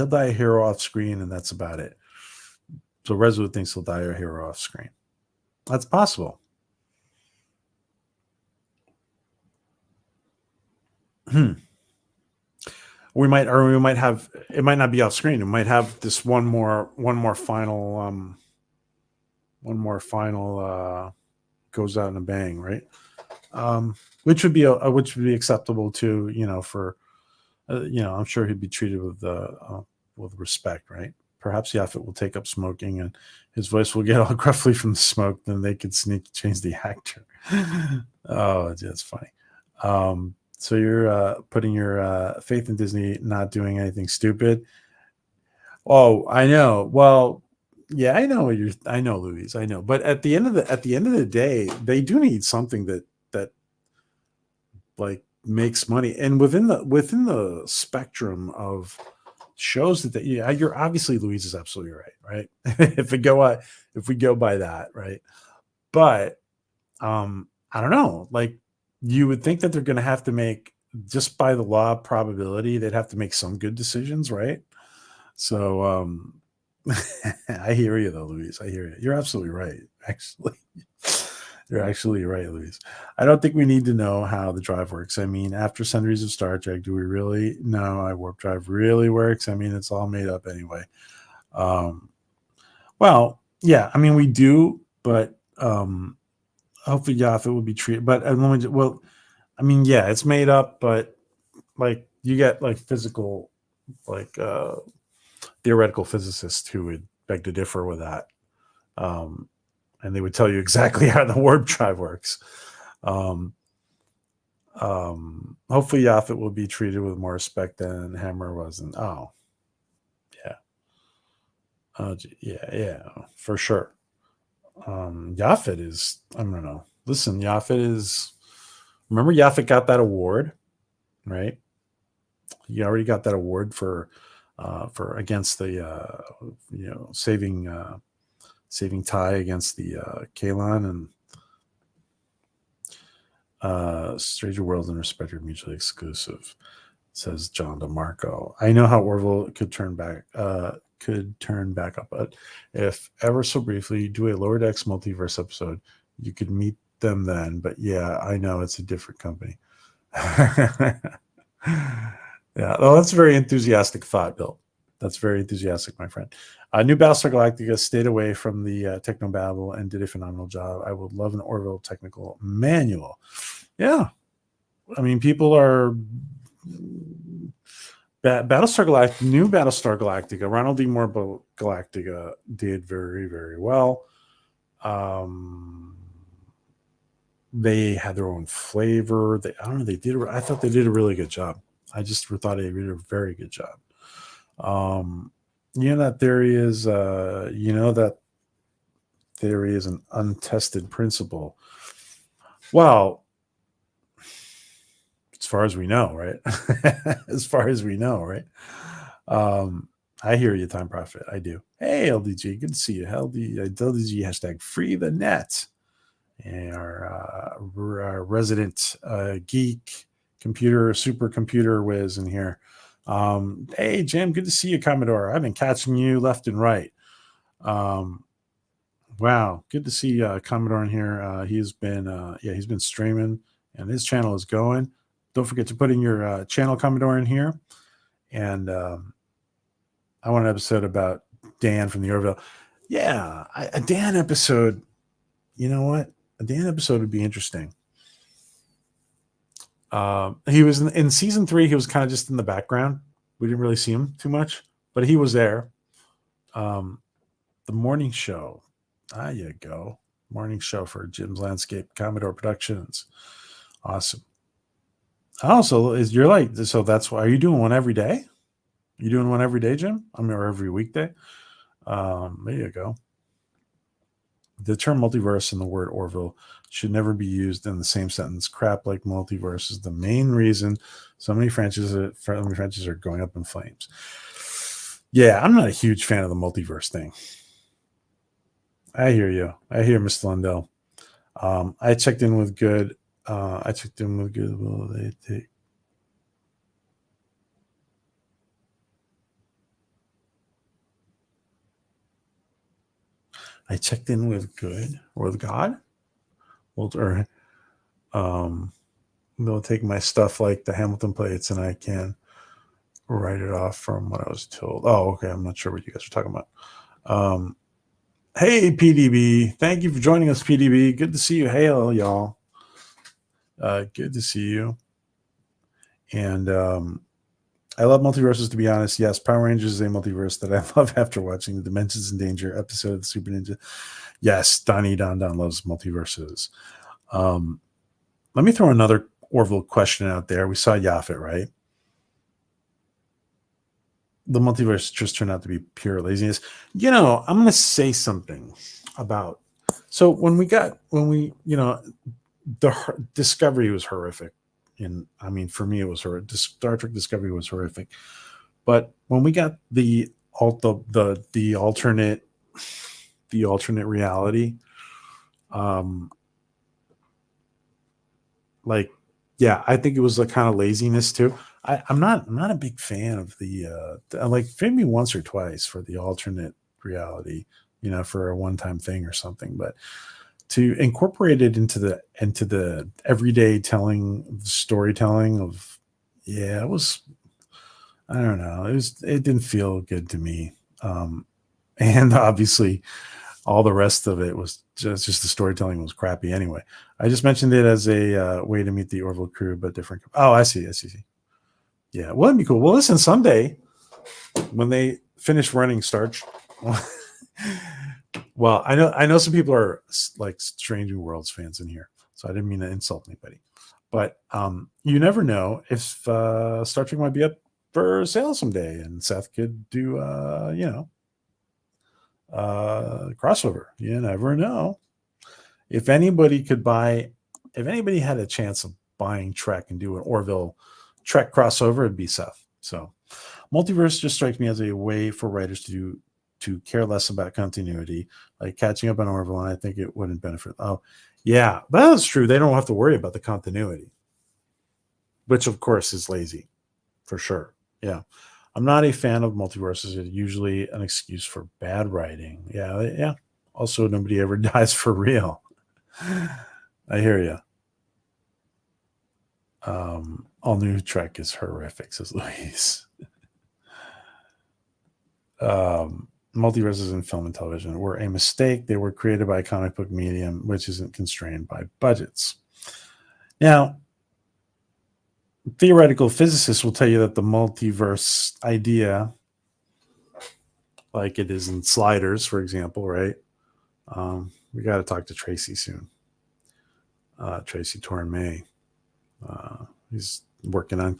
die a hero off screen, and that's about it. So Resolute thinks he'll die a hero off screen. That's possible. We might have, it might not be off screen. It might have this one more final goes out in a bang, right? Which would be acceptable to, for, I'm sure he'd be treated with respect, right? Perhaps Yaffet will take up smoking and his voice will get all gruffly from the smoke. Then they could change the actor. Oh, that's funny. So you're putting your faith in Disney not doing anything stupid. Oh, I know. Well, yeah, I know Louise. I know. But at the end of the day, they do need something that like makes money. And within the spectrum of shows that you're obviously, Louise is absolutely right? if we go by that, right? But I don't know, like, you would think that they're going to have to make, just by the law of probability, they'd have to make some good decisions, right? So I hear you though, Louise. I hear you. You're absolutely right. Actually, you're actually right, Louise. I don't think we need to know how the drive works. I mean, after centuries of Star Trek, do we really know how warp drive really works? I mean, it's all made up anyway. Well, yeah, I mean, we do, but hopefully Yaffet will be treated. But I mean, yeah, it's made up, but like you get like physical, like theoretical physicists who would beg to differ with that. And they would tell you exactly how the warp drive works. Hopefully Yaffet will be treated with more respect than Hammer wasn't. Oh, yeah. Yeah, for sure. Yaffet is, I don't know. Listen, remember Yaffet got that award, right? He already got that award for against the saving Ty against the Kalon, and Stranger Worlds and Respect are mutually exclusive, says John DeMarco. I know how Orville could turn back could turn back up, but if ever so briefly do a Lower Decks multiverse episode, you could meet them then. But yeah, I know it's a different company. Yeah, well, that's a very enthusiastic thought, Bill. That's very enthusiastic, my friend. New Battlestar Galactica stayed away from the technobabble and did a phenomenal job. I would love an Orville technical manual. Yeah, I mean, people are Battlestar Galactica, new Battlestar Galactica. Ronald D. Moore Galactica did very, very well. They had their own flavor. I don't know. I thought they did a really good job. I just thought they did a very good job. That theory is, that theory is an untested principle. Well, as far as we know, right? As far as we know, right? I hear you, Time Prophet. I do. Hey, LDG, good to see you. LDG hashtag free the net. And our resident geek supercomputer whiz in here. Hey, Jim, good to see you, Commodore. I've been catching you left and right. Wow, good to see Commodore in here. He's been streaming, and his channel is going. Don't forget to put in your channel, Commodore, in here. And I want an episode about Dan from the Orville. Yeah, a Dan episode. You know what? A Dan episode would be interesting. He was in season 3. He was kind of just in the background. We didn't really see him too much, but he was there. The morning show. There you go. Morning show for Jim's Landscape Commodore Productions. Awesome. Also, that's why, are you doing one every day? You doing one every day, Jim? Or every weekday? There you go. The term multiverse and the word Orville should never be used in the same sentence. Crap like multiverse is the main reason so many franchises are going up in flames. Yeah, I'm not a huge fan of the multiverse thing. I hear you. I hear Mr. Lundell. I checked in with good. Will they take? I checked in with good or with God. They'll take my stuff like the Hamilton plates and I can write it off from what I was told. Oh, okay. I'm not sure what you guys are talking about. Hey, PDB. Thank you for joining us, PDB. Good to see you. Hey, y'all. Good to see you. And I love multiverses, to be honest. Yes, Power Rangers is a multiverse that I love after watching the Dimensions in Danger episode of the Super Ninja. Yes, Donnie Don loves multiverses. Let me throw another Orville question out there. We saw Yaphet, right? The multiverse just turned out to be pure laziness. I'm going to say something about. So the Discovery was horrific. And I mean, for me, it was horrific. Star Trek Discovery was horrific. But when we got the alternate reality, I think it was a kind of laziness too. I'm not a big fan of the maybe once or twice for the alternate reality, for a one-time thing or something, but to incorporate it into the everyday storytelling of, it was, I don't know, it didn't feel good to me. And obviously all the rest of it was just the storytelling was crappy anyway. I just mentioned it as a way to meet the Orville crew, but different. Oh, I see. Yeah, well, that'd be cool. Well, listen, someday when they finish running Starch, well, I know some people are like Strange New Worlds fans in here, so I didn't mean to insult anybody. But you never know if Star Trek might be up for sale someday, and Seth could do crossover. You never know. If anybody had a chance of buying Trek and do an Orville Trek crossover, it'd be Seth. So multiverse just strikes me as a way for writers to care less about continuity, like catching up on Orville, and I think it wouldn't benefit. Oh, yeah, that's true. They don't have to worry about the continuity, which of course is lazy, for sure. Yeah. I'm not a fan of multiverses. It's usually an excuse for bad writing. Yeah. Also, nobody ever dies for real. I hear you. All new Trek is horrific, says Louise. Multiverses in film and television were a mistake. They were created by a comic book medium, which isn't constrained by budgets. Now, theoretical physicists will tell you that the multiverse idea, like it is in Sliders, for example, right? We got to talk to Tracy soon. Tracy Torren May. He's working on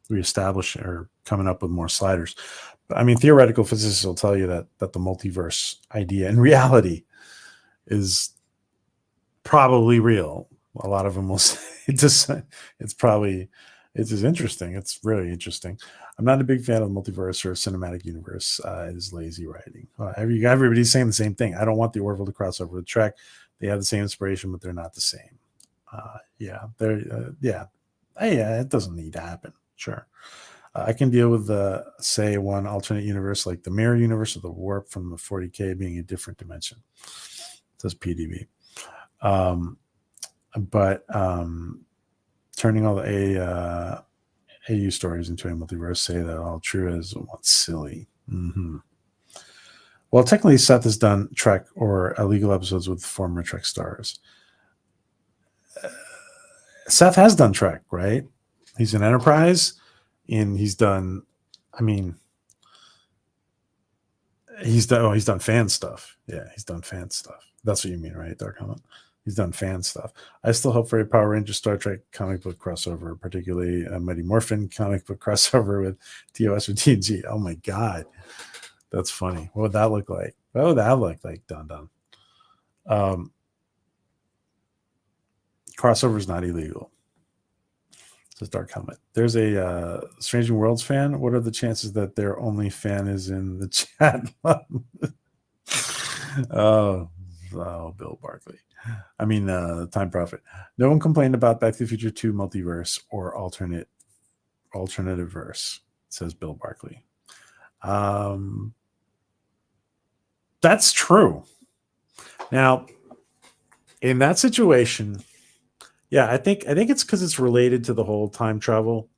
reestablishing or coming up with more Sliders. But, I mean, theoretical physicists will tell you that the multiverse idea in reality is probably real. A lot of them will say it's just interesting. It's really interesting. I'm not a big fan of the multiverse or cinematic universe. It is lazy writing. Everybody's saying the same thing. I don't want the Orville to cross over the Trek. They have the same inspiration, but they're not the same. It doesn't need to happen. Sure. I can deal with say one alternate universe like the mirror universe or the warp from the 40K being a different dimension. It says PDB. But turning all the AU stories into a multiverse, say that all true is what's silly. Mm-hmm. Well, technically, Seth has done Trek or illegal episodes with former Trek stars. Seth has done Trek, right? He's an Enterprise, and he's done. I mean, he's done fan stuff. Yeah, he's done fan stuff. That's what you mean, right, Dark Helmet? He's done fan stuff. I still hope for a Power Ranger Star Trek comic book crossover, particularly a Mighty Morphin comic book crossover with TOS or TNG. Oh my God. That's funny. What would that look like? What would that look like? Dun. Crossover is not illegal. Says Dark Helmet. There's a Strange New Worlds fan. What are the chances that their only fan is in the chat? Oh, Bill Barkley. I mean, Time Prophet. No one complained about Back to the Future 2 multiverse or alternative verse, says Bill Barkley. That's true. Now, in that situation, yeah, I think it's because it's related to the whole time travel.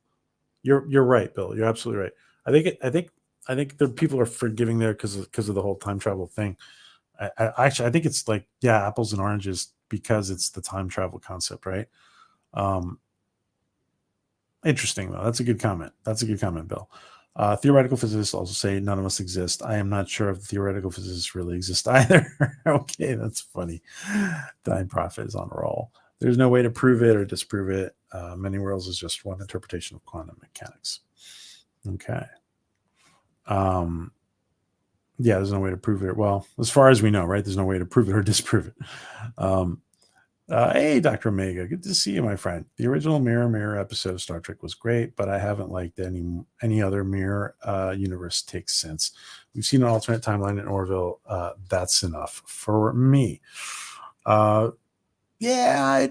You're right, Bill. You're absolutely right. I think the people are forgiving there because of the whole time travel thing. I think it's like, yeah, apples and oranges because it's the time travel concept, right? Interesting though. That's a good comment. Bill. Theoretical physicists also say none of us exist. I am not sure if theoretical physicists really exist either. Okay, that's funny. Time Prophet is on a roll. There's no way to prove it or disprove it. Many worlds is just one interpretation of quantum mechanics. Okay. Yeah, there's no way to prove it. Well, as far as we know, right? There's no way to prove it or disprove it. Hey, Dr. Omega, good to see you, my friend. The original Mirror episode of Star Trek was great, but I haven't liked any other Mirror universe takes since. We've seen an alternate timeline in Orville. That's enough for me. Yeah,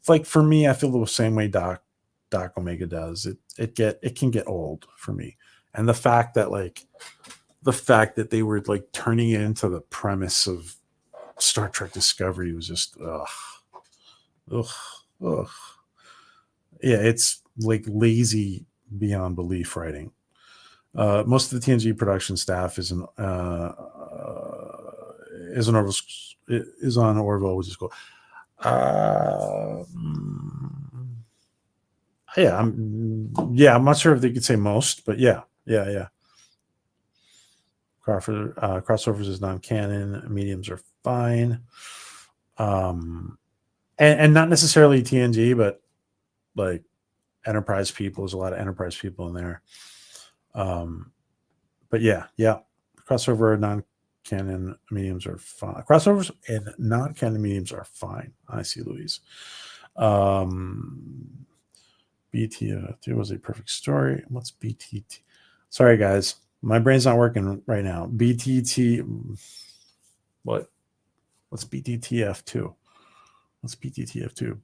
like for me, I feel the same way Doc Omega does. It can get old for me, and the fact that they were like turning it into the premise of Star Trek Discovery was just ugh. Yeah, it's like lazy beyond belief writing. Most of the TNG production staff is on Orville, which is cool. I'm not sure if they could say most, but yeah. Crossovers is non-canon. Mediums are fine. And not necessarily TNG, but like Enterprise people. There's a lot of Enterprise people in there. But yeah. Crossover non-canon mediums are fine. Crossovers and non-canon mediums are fine. I see, Louise. BT2 was a perfect story. What's BTT? Sorry, guys. My brain's not working right now. BTT. What? What's BTTF2? What's BTTF2?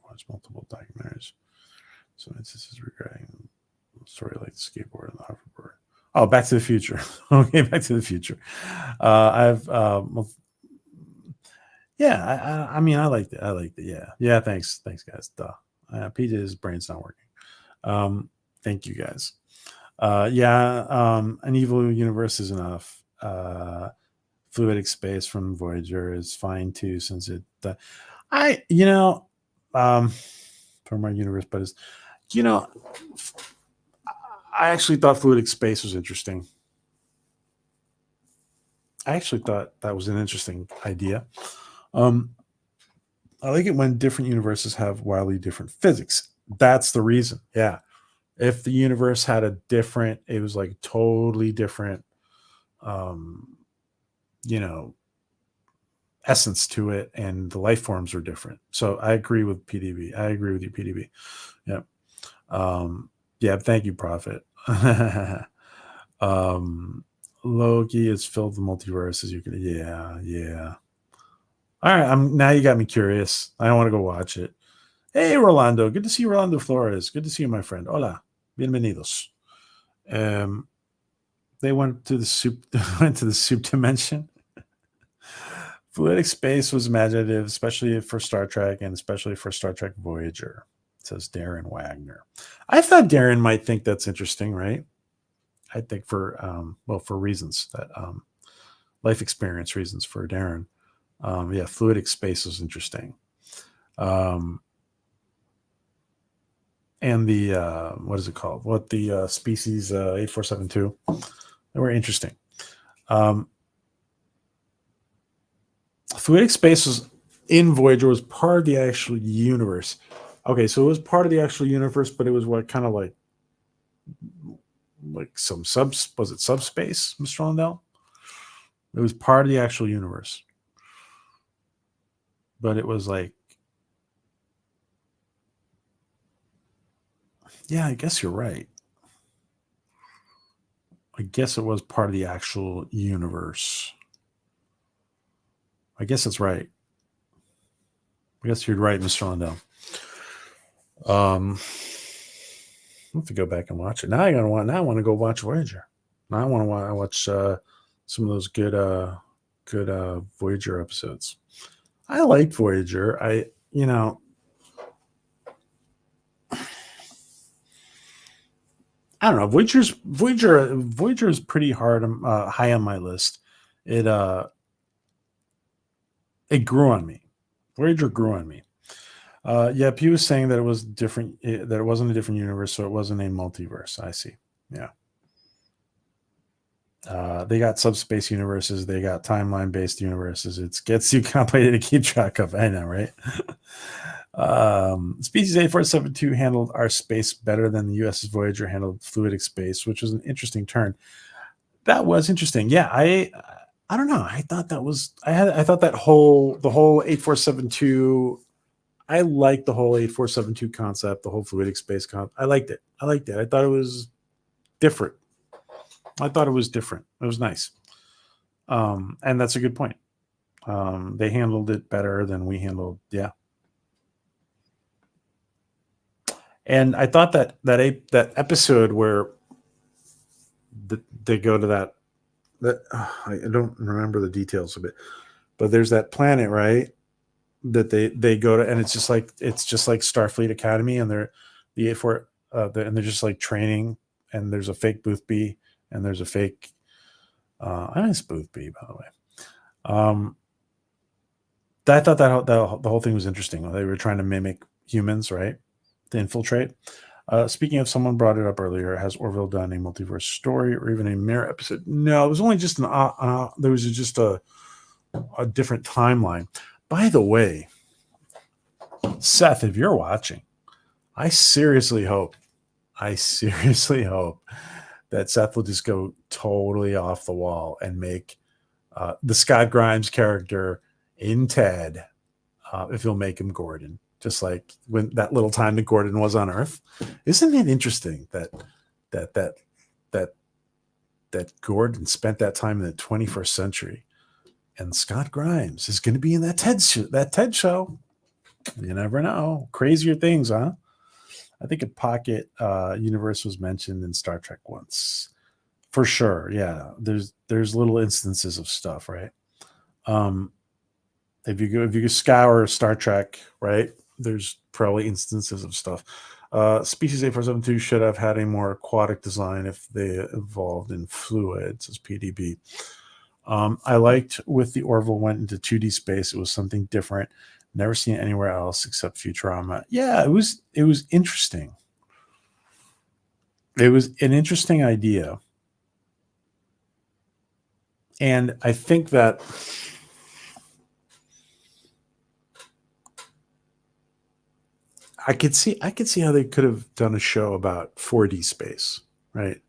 watch multiple documentaries. So this is regarding a story like the skateboard and the hoverboard. Oh, Back to the Future. Okay, Back to the Future. I mean, I liked it. I liked it. Yeah. Thanks, guys. Duh. PJ's brain's not working. Thank you, guys. An evil universe is enough. Fluidic space from Voyager is fine too, since it. From our universe, but it's, I actually thought fluidic space was interesting. I actually thought that was an interesting idea. I like it when different universes have wildly different physics. That's the reason. Yeah. If the universe had it was like totally different, essence to it, and the life forms are different. So I agree with PDB. I agree with you, PDB. Yeah. Thank you, Prophet. Loki is filled with multiverses. You could, yeah. All right, now you got me curious. I want to go watch it. Hey, Rolando. Good to see you, Rolando Flores. Good to see you, my friend. Hola. Bienvenidos. They went to the soup dimension. Fluidic space was imaginative, especially for Star Trek and especially for Star Trek Voyager, says Darren Wagner. I thought Darren might think that's interesting, right? I think for reasons that life experience reasons for Darren. Fluidic space was interesting. And the what is it called? What the species 8472? They were interesting. Fluidic space was in Voyager was part of the actual universe. Okay, so it was part of the actual universe, but it was what kind of like some was it subspace, Mr. Lundell? It was part of the actual universe. But it was like, yeah, I guess you're right. I guess it was part of the actual universe. I guess that's right. I guess you're right, Mr. Lundell. I have to go back and watch it. Now I want to go watch Voyager. Now I want to watch some of those good Voyager episodes. I liked Voyager. I don't know. Voyager is pretty hard, high on my list. It grew on me. Voyager grew on me. He was saying that it was different, that it wasn't a different universe, so it wasn't a multiverse. I see. Yeah. They got subspace universes. They got timeline-based universes. It gets you complicated to keep track of. I know, right? Species 8472 handled our space better than the USS Voyager handled fluidic space, which was an interesting turn. That was interesting. Yeah, I don't know. I thought that was I thought the whole 8472. I liked the whole 8472 concept, the whole fluidic space concept. I liked it. I thought it was different. It was nice. And that's a good point. They handled it better than we handled. Yeah. And I thought that episode where they go to that I don't remember the details of it, but there's that planet, right? That they go to, and it's just like Starfleet Academy, and they're the and they're just like training, and there's a fake Boothby, and there's a fake I think it's Boothby, by the way. I thought that the whole thing was interesting. They were trying to mimic humans, right? To infiltrate. Speaking of, someone brought it up earlier. Has Orville done a multiverse story or even a mirror episode? No, it was only just there was just a different timeline. By the way, Seth, if you're watching, I seriously hope that Seth will just go totally off the wall and make the Scott Grimes character in Ted, if he'll make him Gordon. Just like when that little time that Gordon was on Earth. Isn't it interesting that Gordon spent that time in the 21st century, and Scott Grimes is going to be in that TED show. You never know. Crazier things, huh? I think a pocket universe was mentioned in Star Trek once. For sure. Yeah. There's little instances of stuff, right? If you scour Star Trek, right, there's probably instances of stuff. Species 8472 should have had a more aquatic design if they evolved in fluids, as PDB. I liked with the Orville went into 2D space. It was something different. Never seen it anywhere else except Futurama. Yeah, it was interesting. It was an interesting idea. And I think that I could see how they could have done a show about 4D space, right?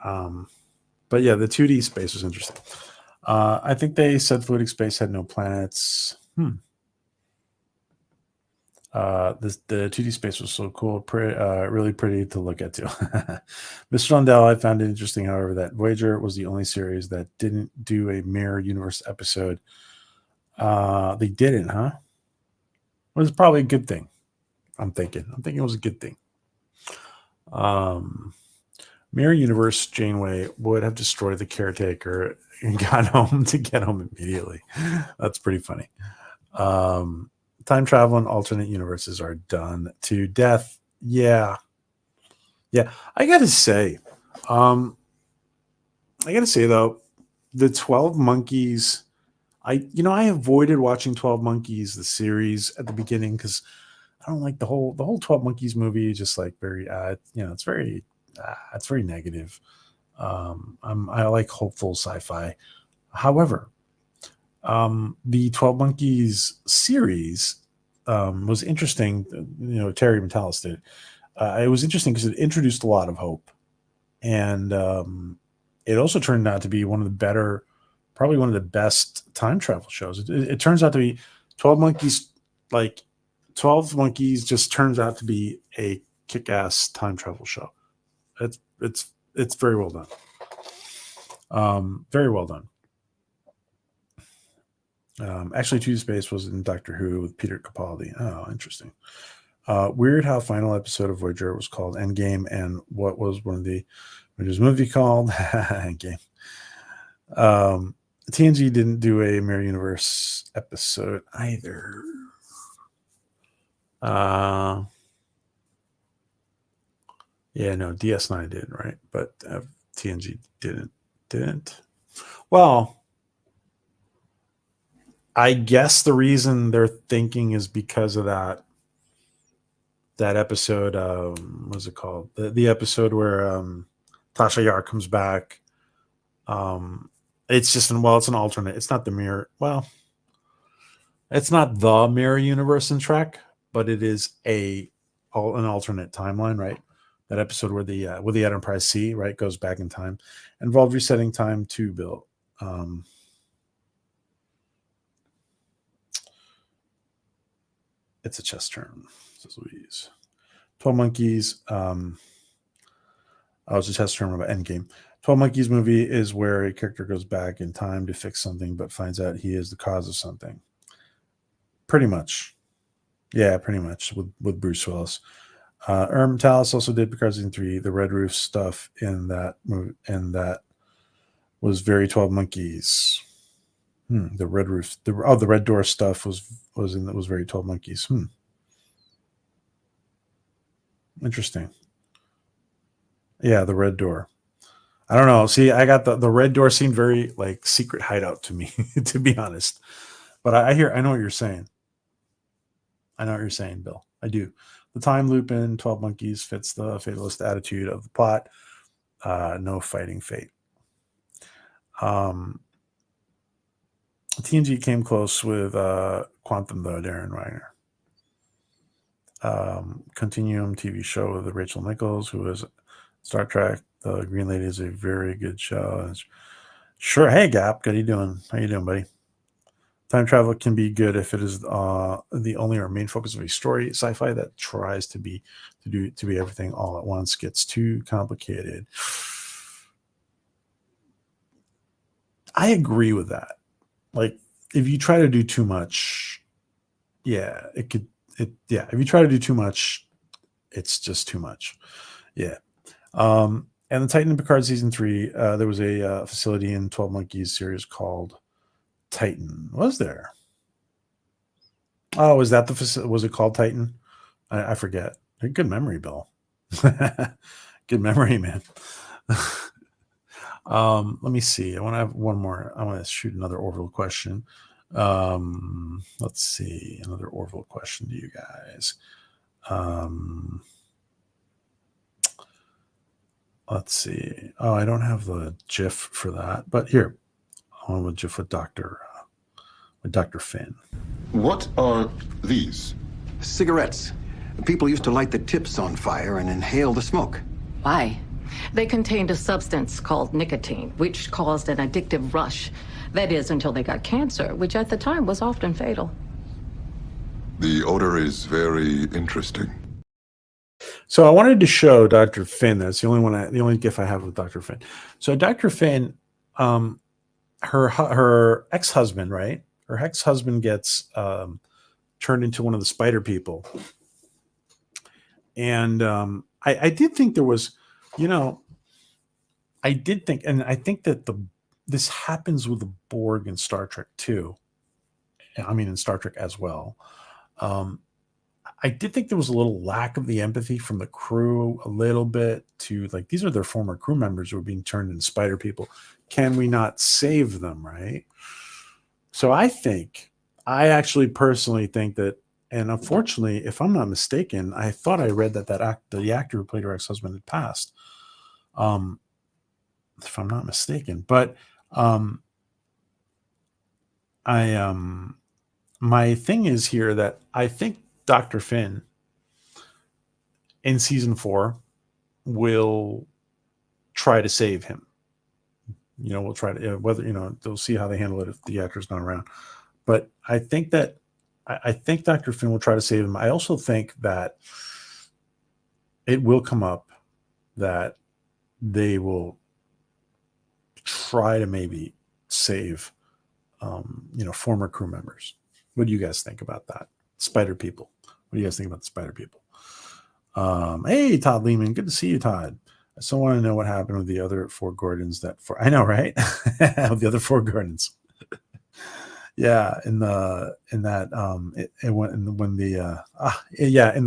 But yeah, the 2D space was interesting. I think they said fluidic space had no planets. The 2D space was so cool, really pretty to look at too. Mr. Lundell, I found it interesting, however, that Voyager was the only series that didn't do a mirror universe episode. They didn't, huh? Well, it's probably a good thing. I'm thinking it was a good thing. Mirror Universe Janeway would have destroyed the caretaker and got home to get home immediately. That's pretty funny. Time travel and alternate universes are done to death. Yeah. I gotta say though, the 12 Monkeys. I avoided watching 12 Monkeys, the series, at the beginning because I don't like the whole 12 Monkeys movie. Just like very, it's very negative. I like hopeful sci-fi. However, the 12 Monkeys series was interesting. Terry Metalis did. It was interesting because it introduced a lot of hope, and it also turned out to be probably one of the best time travel shows. It turns out to be 12 Monkeys. Like 12 Monkeys just turns out to be a kick-ass time travel show. It's very well done. Very well done. Actually, 2D Space was in Doctor Who with Peter Capaldi. Oh, interesting. Weird how final episode of Voyager was called Endgame, and what was one of the Voyager's movie called Endgame. TNG didn't do a Mirror Universe episode either. Yeah, no, DS9 did, right? But TNG didn't. Well, I guess the reason they're thinking is because of that episode. What's it called? The episode where Tasha Yar comes back. It's just it's an alternate. It's not the mirror. Well, it's not the mirror universe in Trek, but it is an alternate timeline, right? That episode where the Enterprise C, right, goes back in time, involved resetting time to Bill. It's a chess term, says Louise. 12 Monkeys. It's a chess term about Endgame. 12 Monkeys movie is where a character goes back in time to fix something, but finds out he is the cause of something. Pretty much. Yeah, pretty much with Bruce Willis. Talos also did Picard Season 3. The Red Roof stuff in that movie, and that was very 12 Monkeys. The Red Roof, the Red Door stuff was very 12 Monkeys. Interesting. Yeah, the Red Door. I don't know. See, I got the Red Door seemed very like secret hideout to me, to be honest. But I know what you're saying. I know what you're saying, Bill. I do. The time loop in 12 Monkeys fits the fatalist attitude of the plot. No fighting fate. TNG came close with Quantum, though, Darren Reiner. Continuum TV show with Rachel Nichols, who is Star Trek. The Green Lady is a very good show. Sure. Hey, Gap. How you doing? How you doing, buddy? Time travel can be good if it is the only or main focus of a story. Sci-fi that tries to be everything all at once gets too complicated. I agree with that. Like, if you try to do too much, yeah, it could. Yeah, if you try to do too much, it's just too much. Yeah. And the Titan and Picard season 3, there was a facility in 12 Monkeys series called Titan. Was there? Oh, was that the facility? Was it called Titan? I forget. Good memory, Bill. Good memory, man. Let me see. I want to have one more. I want to shoot another Orville question. Let's see. Another Orville question to you guys. Let's see. Oh, I don't have the GIF for that, but here, I want a GIF with Dr. Finn. What are these? Cigarettes. People used to light the tips on fire and inhale the smoke. Why? They contained a substance called nicotine, which caused an addictive rush. That is, until they got cancer, which at the time was often fatal. The odor is very interesting. So I wanted to show Dr. Finn. That's the only GIF I have with Dr. Finn. So Dr. Finn, her ex-husband, right? Her ex-husband gets turned into one of the spider people. And I did think there was, I did think, and I think that this happens with the Borg in Star Trek too. I mean, in Star Trek as well. I did think there was a little lack of the empathy from the crew, a little bit, to like, these are their former crew members who are being turned into spider people. Can we not save them, right? So I actually personally think that, and unfortunately, if I'm not mistaken, I thought I read that the actor who played her ex-husband had passed. If I'm not mistaken, but my thing is here that I think Dr. Finn in season 4 will try to save him. We'll try to, whether, they'll see how they handle it if the actor's not around. But I think Dr. Finn will try to save him. I also think that it will come up that they will try to maybe save, former crew members. What do you guys think about that? Spider people. What do you guys think about the spider people? Hey, Todd Lehman. Good to see you, Todd. I still want to know what happened with the other 4 Gordons. I know, right? The other 4 Gordons. Yeah, in the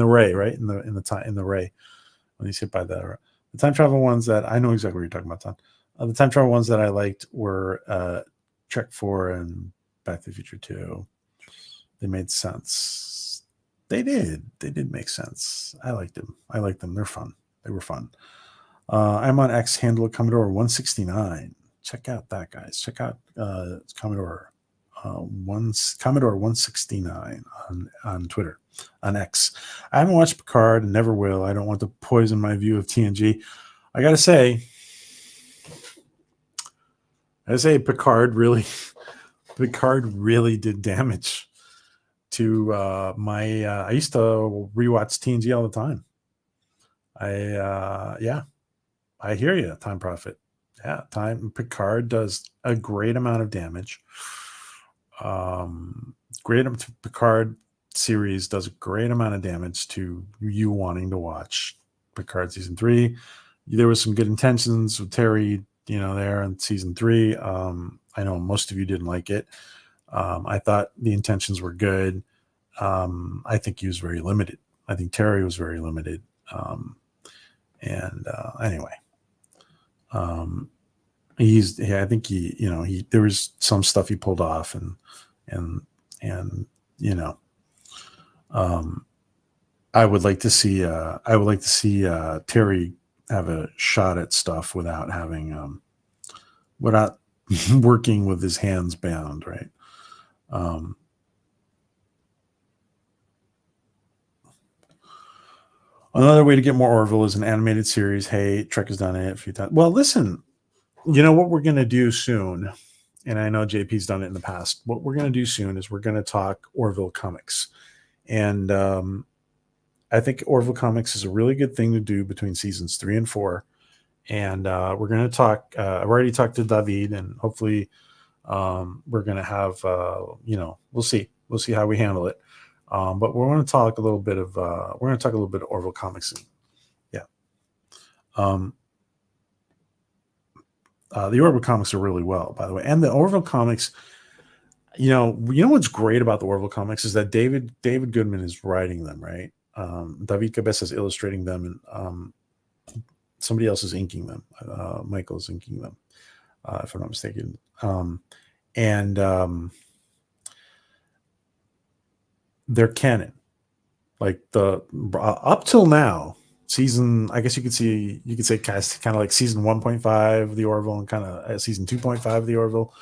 Ray, right? In the Ray, when he's hit by the time travel ones that I know exactly what you're talking about, Tom. The time travel ones that I liked were Trek 4 and Back to the Future 2. They made sense. They did make sense. I liked them. They're fun. They were fun. I'm on X, handle of Commodore 169. Check out that, guys. Check out Commodore. Commodore 169 on Twitter, on X. I haven't watched Picard and never will. I don't want to poison my view of TNG. I gotta say, Picard really did damage to I used to rewatch TNG all the time. I hear you, Time Prophet. Yeah, Picard does a great amount of damage. Picard series does a great amount of damage to you wanting to watch Picard season 3. There was some good intentions with Terry, there in season 3. I know most of you didn't like it. I thought the intentions were good. I think he was very limited. I think Terry was very limited. Anyway, I think there was some stuff he pulled off and I would like to see Terry have a shot at stuff without working with his hands bound, right? Another way to get more Orville is an animated series. Hey, Trek has done it a few times. Well, listen, you know what we're going to do soon, and I know JP's done it in the past. What we're going to do soon is we're going to talk Orville comics. And I think Orville comics is a really good thing to do between seasons 3 and 4. And we're going to talk. I've already talked to David, and hopefully we're going to have, we'll see. We'll see how we handle it. But we're going to talk a little bit of Orville comics. Yeah. The Orville comics are really well, by the way, and the Orville comics. You know what's great about the Orville comics is that David Goodman is writing them, right? David Cabeza is illustrating them, and somebody else is inking them. Michael is inking them, if I'm not mistaken. They're canon, like the up till now season. I guess you could say kind of like season 1.5 of the Orville and kind of season 2.5 of the Orville,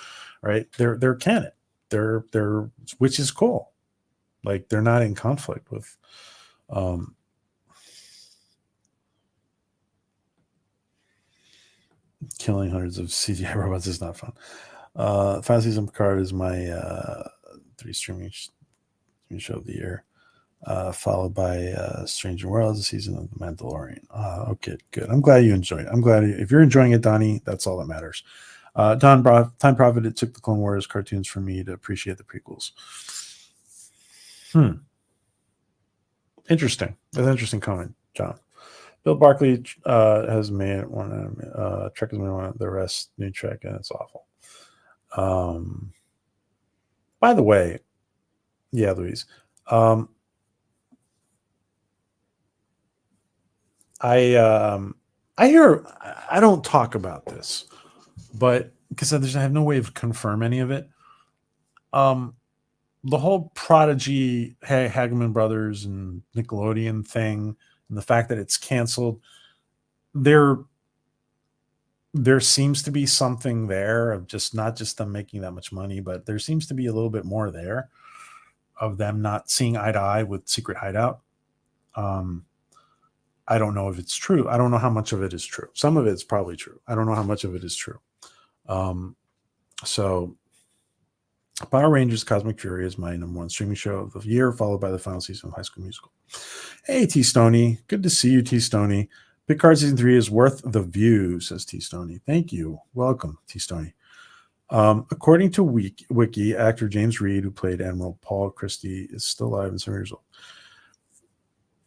right? They're canon. They're which is cool. Like they're not in conflict with. Killing hundreds of CGI robots is not fun. Final season of Picard is my 3 streaming show of the year, followed by Stranger Worlds, a season of The Mandalorian. Okay, good. I'm glad you enjoyed it. I'm glad if you're enjoying it, Donnie, that's all that matters. Time Prophet, it took the Clone Wars cartoons for me to appreciate the prequels. Interesting. That's an interesting comment, John. Bill Barkley has made one. Trek has made one of the rest new Trek, and it's awful. By the way, yeah, Louise. I hear. I don't talk about this, but because I have no way of confirm any of it. The whole Prodigy, Hageman Brothers, and Nickelodeon thing, and the fact that it's canceled, there seems to be something there of just not just them making that much money, but there seems to be a little bit more there of them not seeing eye to eye with Secret Hideout. I don't know if it's true. I don't know how much of it is true. Some of it's probably true. I don't know how much of it is true. So Power Rangers Cosmic Fury is my #1 streaming show of the year, followed by the final season of High School Musical. Hey, T. Stoney. Good to see you, T. Stoney. Picard Season 3 is worth the view, says T. Stoney. Thank you. Welcome, T. Stoney. According to Wiki, actor James Reed, who played Admiral Paul Christie, is still alive and 7 years old.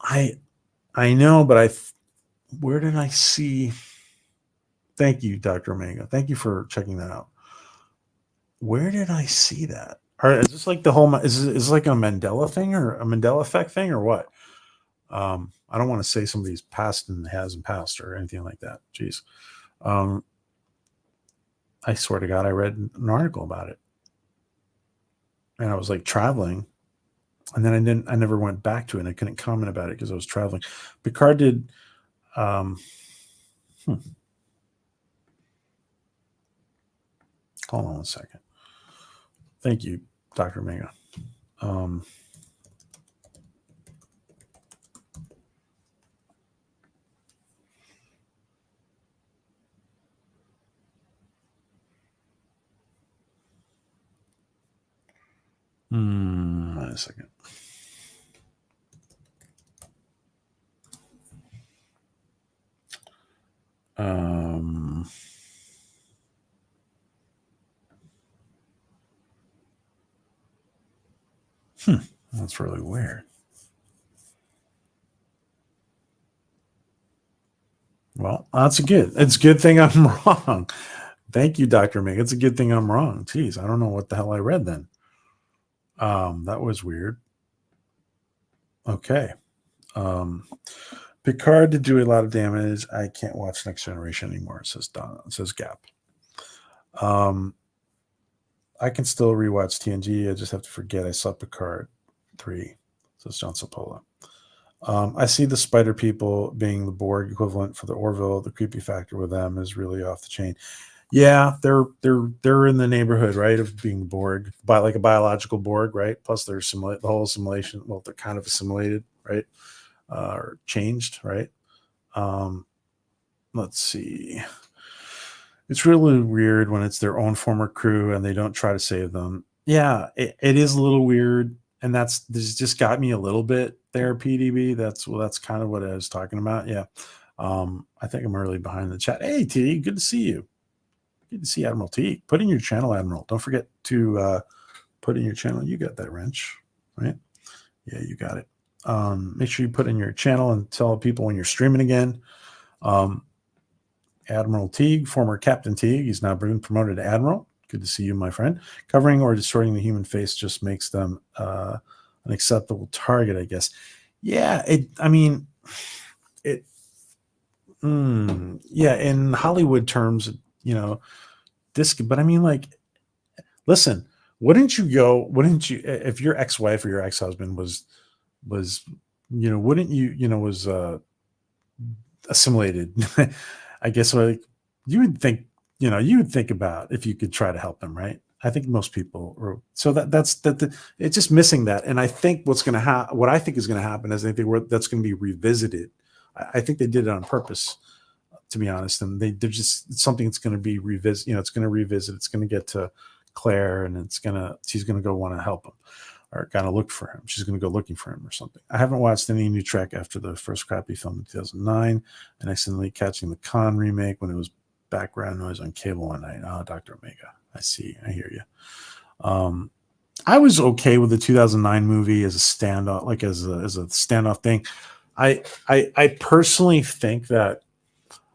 I know, but where did I see? Thank you, Dr. Omega. Thank you for checking that out. Where did I see that? Is this like the whole? Is this like a Mandela thing or a Mandela effect thing or what? I don't want to say somebody's passed and hasn't passed or anything like that. Jeez. I swear to God, I read an article about it, and I was like traveling, and then I never went back to it. And I couldn't comment about it because I was traveling. Picard did. Hold on one second. Thank you, Dr. Mega. Wait a second. That's really weird. Well, it's a good thing I'm wrong. Thank you, Dr. Meg. It's a good thing I'm wrong. Jeez, I don't know what the hell I read then. That was weird. Okay. Picard did do a lot of damage. I can't watch Next Generation anymore, says Donna. It says Gap. I can still rewatch TNG. I just have to forget I saw Picard 3, says John Sapola. I see the spider people being the Borg equivalent for the Orville. The creepy factor with them is really off the chain. Yeah, they're in the neighborhood, right, of being Borg, like a biological Borg, right? Plus, they're the whole assimilation. Well, they're kind of assimilated, right, or changed, right? Let's see. It's really weird when it's their own former crew and they don't try to save them. Yeah, it is a little weird, and this just got me a little bit there, PDB. That's kind of what I was talking about. Yeah, I think I'm early behind the chat. Hey, T, good to see you. Good to see Admiral T. Put in your channel, Admiral. Don't forget to put in your channel. You got that wrench, right? Yeah, you got it. Make sure you put in your channel and tell people when you're streaming again. Admiral Teague, former Captain Teague, he's now been promoted to Admiral. Good to see you, my friend. Covering or destroying the human face just makes them an acceptable target, I guess. Yeah, yeah, in Hollywood terms, but I mean, like, listen, wouldn't you, if your ex-wife or your ex-husband was, wouldn't you, was assimilated, I guess, like, you would think, you would think about if you could try to help them, right? I think most people are, so it's just missing that. And I think what I think is going to happen is I think that's going to be revisited. I think they did it on purpose, to be honest. And they're just, it's something that's going to be revisit, it's going to revisit, it's going to get to Claire, and she's going to go want to help him or kind of look for him. She's going to go looking for him or something. I haven't watched any new Trek after the first crappy film in 2009 and accidentally catching the Khan remake when it was background noise on cable one night. Oh, Dr. Omega. I see. I hear you. I was okay with the 2009 movie as a standoff, like as a standoff thing. I personally think that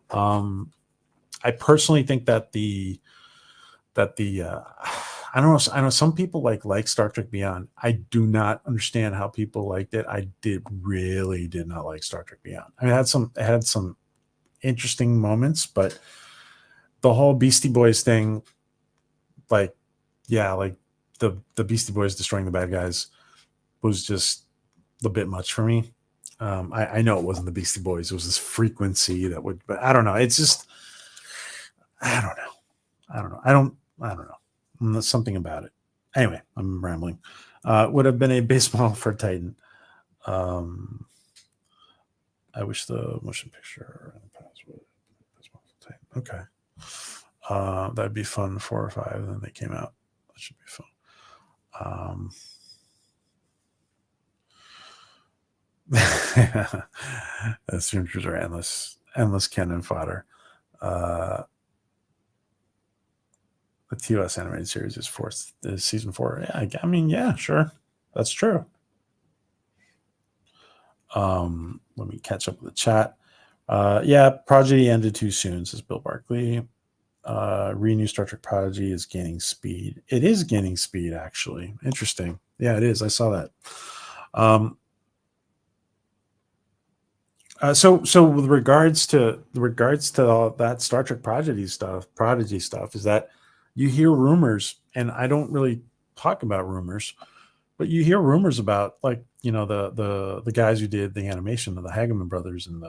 I don't know. I know some people like Star Trek Beyond. I do not understand how people liked it. I really did not like Star Trek Beyond. I mean, it had some interesting moments, but the whole Beastie Boys thing, like the Beastie Boys destroying the bad guys was just a bit much for me. I know it wasn't the Beastie Boys. It was this frequency but I don't know. It's just, I don't know. I don't know. There's something about it. Anyway, I'm rambling. Would have been a base model for Titan. I wish the motion picture and the past would base model for Titan. Okay. That'd be fun. 4 or 5, and then they came out. That should be fun. The streamers are endless cannon fodder. The TOS animated series is season 4. Yeah, I mean, yeah, sure, that's true. Let me catch up with the chat. Yeah, Prodigy ended too soon, says Bill Barkley. Renew Star Trek Prodigy is gaining speed. It is gaining speed, actually. Interesting. Yeah, it is. I saw that. So with regards to all that Star Trek Prodigy stuff, is that you hear rumors, and I don't really talk about rumors, but you hear rumors about, like, the guys who did the animation of the Hageman brothers and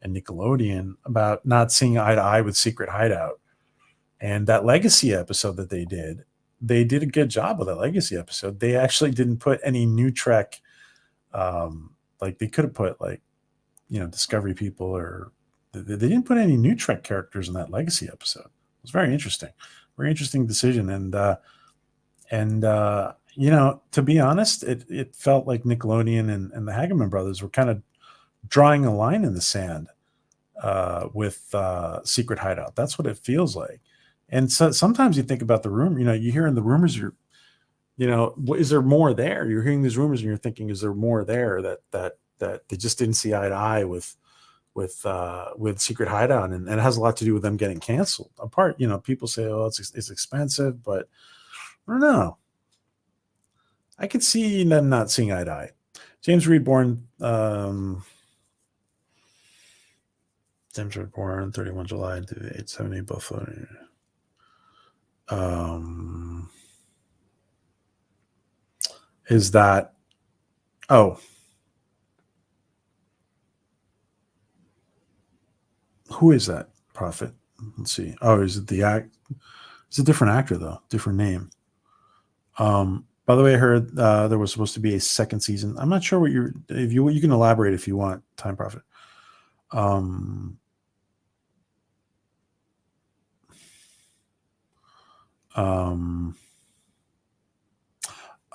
Nickelodeon about not seeing eye to eye with Secret Hideout. And that Legacy episode that they did a good job with that Legacy episode. They actually didn't put any new Trek, like they could have put, like, Discovery people, or they didn't put any new Trek characters in that Legacy episode. It was very interesting decision. And to be honest, it felt like Nickelodeon and the Hageman brothers were kind of drawing a line in the sand with Secret Hideout. That's what it feels like. And so sometimes you think about the rumor, you hear in the rumors, is there more there? You're hearing these rumors and you're thinking, is there more there that they just didn't see eye to eye with Secret Hideout, and it has a lot to do with them getting canceled. Apart, people say, oh, it's expensive, but I don't know. I could see them not seeing eye to eye. James Reborn, 31 July to 870 Buffalo. Is that? Oh. Who is that prophet? Let's see. Oh, is it it's a different actor, though. Different name. By the way, I heard there was supposed to be a second season. I'm not sure what you can elaborate if you want, Time Prophet.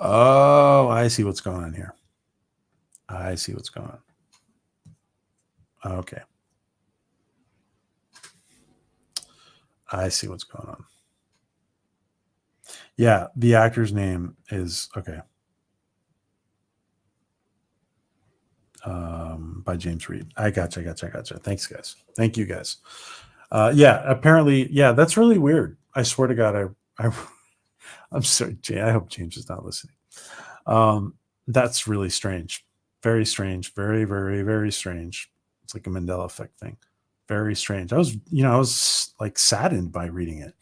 Oh, I see what's going on here. Okay. I see what's going on. Yeah, the actor's name is okay. by James Reed. I gotcha. Thanks, guys. Thank you, guys. Yeah, apparently, yeah, that's really weird. I swear to God, I'm sorry, Jay. I hope James is not listening. That's really strange. Very strange. Very, very, very strange. It's like a Mandela effect thing. Very strange. I was like saddened by reading it.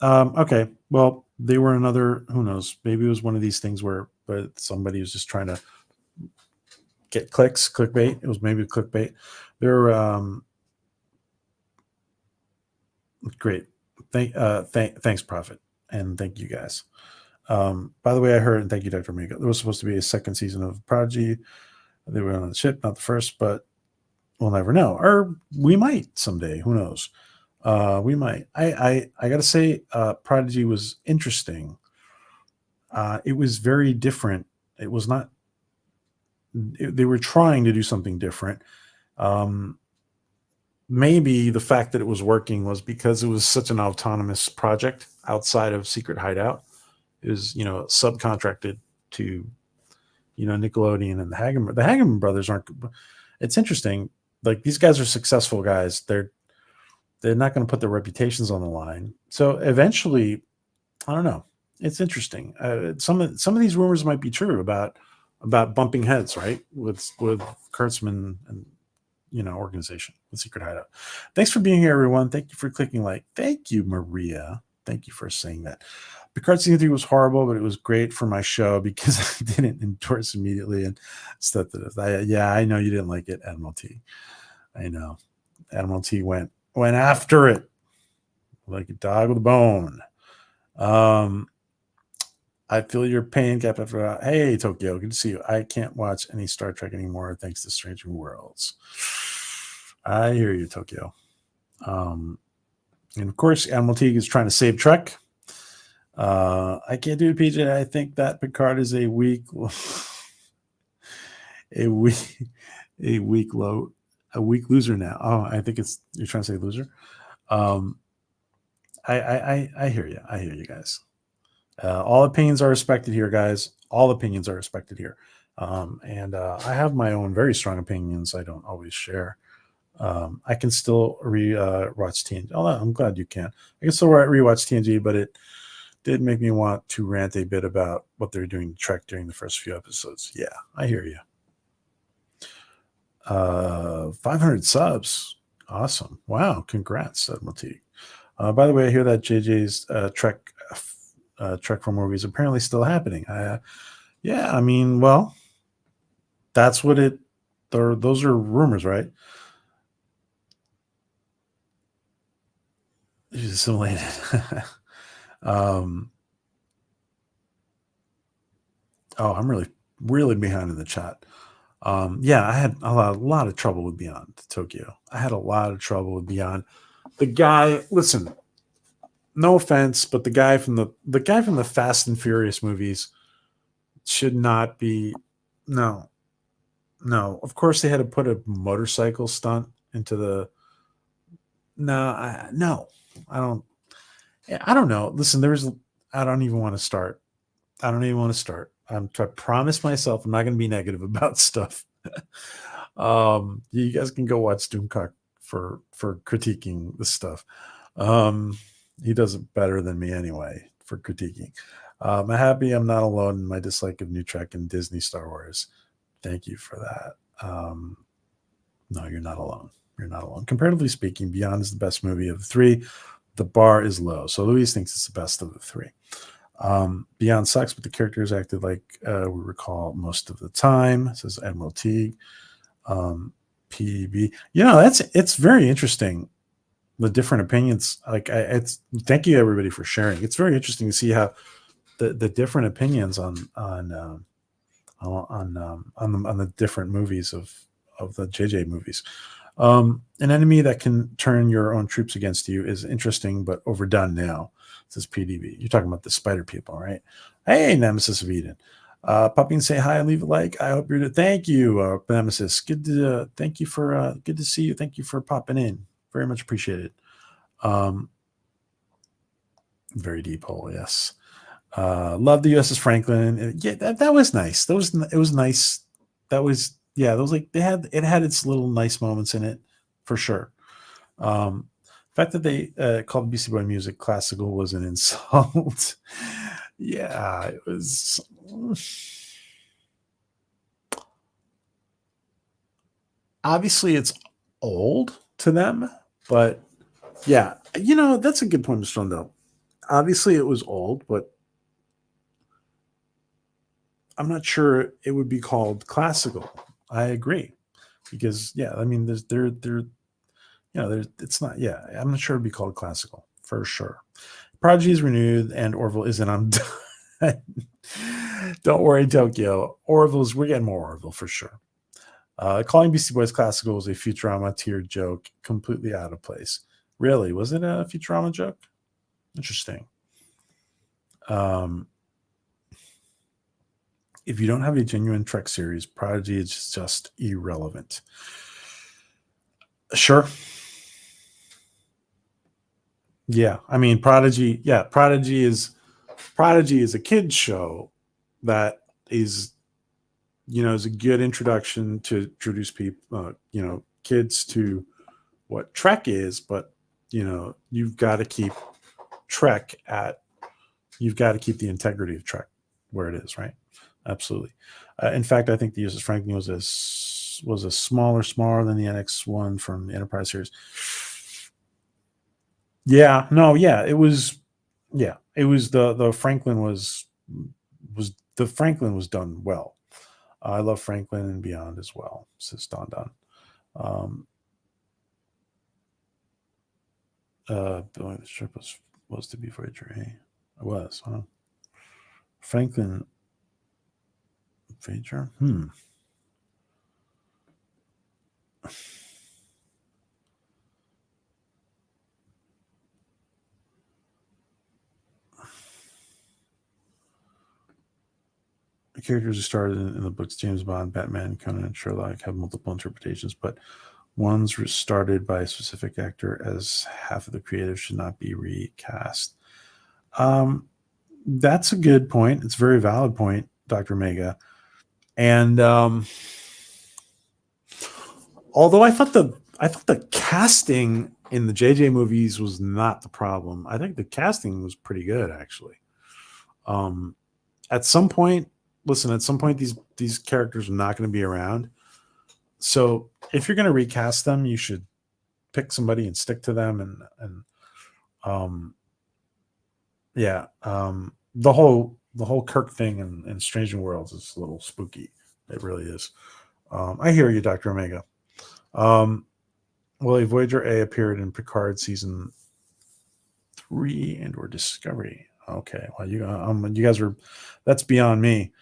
Okay. Well, they were another, who knows, maybe it was one of these things where, but somebody was just trying to get clicks, clickbait. It was maybe clickbait. They're, great. Thanks, Prophet. And thank you guys. By the way, I heard, and thank you, Dr. Mega, there was supposed to be a second season of Prodigy. They were on the ship, not the first, but we'll never know. Or we might someday. Who knows? We might. I gotta say, Prodigy was interesting. It was very different. It was not. They were trying to do something different. Maybe the fact that it was working was because it was such an autonomous project outside of Secret Hideout. It was, subcontracted to, Nickelodeon and the Hageman. The Hageman brothers aren't. It's interesting. Like, these guys are successful guys. They're not going to put their reputations on the line. So eventually, I don't know. It's interesting. Some of these rumors might be true about bumping heads, right? With Kurtzman and organization with Secret Hideout. Thanks for being here, everyone. Thank you for clicking like. Thank you, Maria. Thank you for saying that. Picard Season 3 was horrible, but it was great for my show because I didn't endorse immediately and stuff. Yeah, I know you didn't like it, Admiral T. I know. Admiral T went after it like a dog with a bone. I feel your pain, Cap. After hey, Tokyo, good to see you. I can't watch any Star Trek anymore thanks to Stranger Worlds. I hear you, Tokyo. And of course, Admiral Teague is trying to save Trek. I can't do it, PJ. I think that Picard is a weak loser now. Oh, I think you're trying to say loser. I hear you. I hear you guys. All opinions are respected here, guys. All opinions are respected here. And I have my own very strong opinions I don't always share. I can still watch TNG. Oh, I'm glad you can. I can still rewatch TNG, but it did make me want to rant a bit about what they're doing to Trek during the first few episodes. Yeah, I hear you. 500 subs. Awesome. Wow. Congrats, Admiral T. By the way, I hear that JJ's Trek for movies apparently still happening. Yeah, I mean, well, that's what those are rumors, right? She's assimilated. I'm really behind in the chat. Yeah, I had a lot of trouble with Beyond Tokyo. I had a lot of trouble with Beyond. The guy, listen, no offense, but the guy from the Fast and Furious movies should not be. No. Of course, they had to put a motorcycle stunt into the. I don't know. Listen, I don't even want to start. I promise myself I'm not going to be negative about stuff. You guys can go watch Doomcock for critiquing this stuff. He does it better than me anyway for critiquing. I'm happy I'm not alone in my dislike of New Trek and Disney Star Wars. Thank you for that. No, you're not alone. You're not alone. Comparatively speaking, Beyond is the best movie of the three. The bar is low. So Louise thinks it's the best of the three. Beyond sucks, but the characters acted like we recall most of the time, says Admiral Teague. PB. It's very interesting. The different opinions. Thank you everybody for sharing. It's very interesting to see how the different opinions on the different movies of the JJ movies. An enemy that can turn your own troops against you is interesting, but overdone now, says PDB. You're talking about the spider people, right? Hey, Nemesis of Eden. Pop in, say hi and leave a like. I hope you're. Thank you, Nemesis. Good to see you. Thank you for popping in. Very much appreciated. Very deep hole, yes. Love the USS Franklin. Yeah, that was nice. It was nice. That was like it had its little nice moments in it for sure. The fact that they called Beastie Boy music classical was an insult. Yeah, it was. Obviously, it's old to them, but yeah, that's a good point, Mr. Rundell. Obviously, it was old, but I'm not sure it would be called classical. I agree, because I mean, it's not. Yeah, I'm not sure it'd be called classical for sure. Prodigy is renewed, and Orville isn't. I'm done. Don't worry, Tokyo. We're getting more Orville for sure. Calling Beastie Boys classical was a Futurama tier joke, completely out of place. Really, was it a Futurama joke? Interesting. If you don't have a genuine Trek series, Prodigy is just irrelevant. Sure. Yeah, I mean Prodigy. Yeah, Prodigy is a kids show that is, is a good introduction to introduce people, kids to what Trek is. But you've got to keep the integrity of Trek where it is, right? Absolutely. In fact, I think the USS Franklin was a smaller than the NX-1 from the Enterprise series. Yeah, no, yeah, it was. Yeah, it was the Franklin was done well. I love Franklin and Beyond as well, says Don Don. The strip was to be Voyager. Hey, it was, huh? Franklin Voyager. The characters who started in the books, James Bond, Batman, Conan, and Sherlock, have multiple interpretations, but ones started by a specific actor, as half of the creative should not be recast. That's a good point. It's a very valid point, Dr. Mega. And although I thought the casting in the JJ movies was not the problem, I think the casting was pretty good, actually. At some point, these characters are not going to be around. So if you're going to recast them, you should pick somebody and stick to them. The whole Kirk thing in Strange New Worlds is a little spooky. It really is. I hear you, Dr. Omega. Well, Voyager A appeared in Picard season 3 and/or Discovery. Okay, well, you guys are. That's beyond me.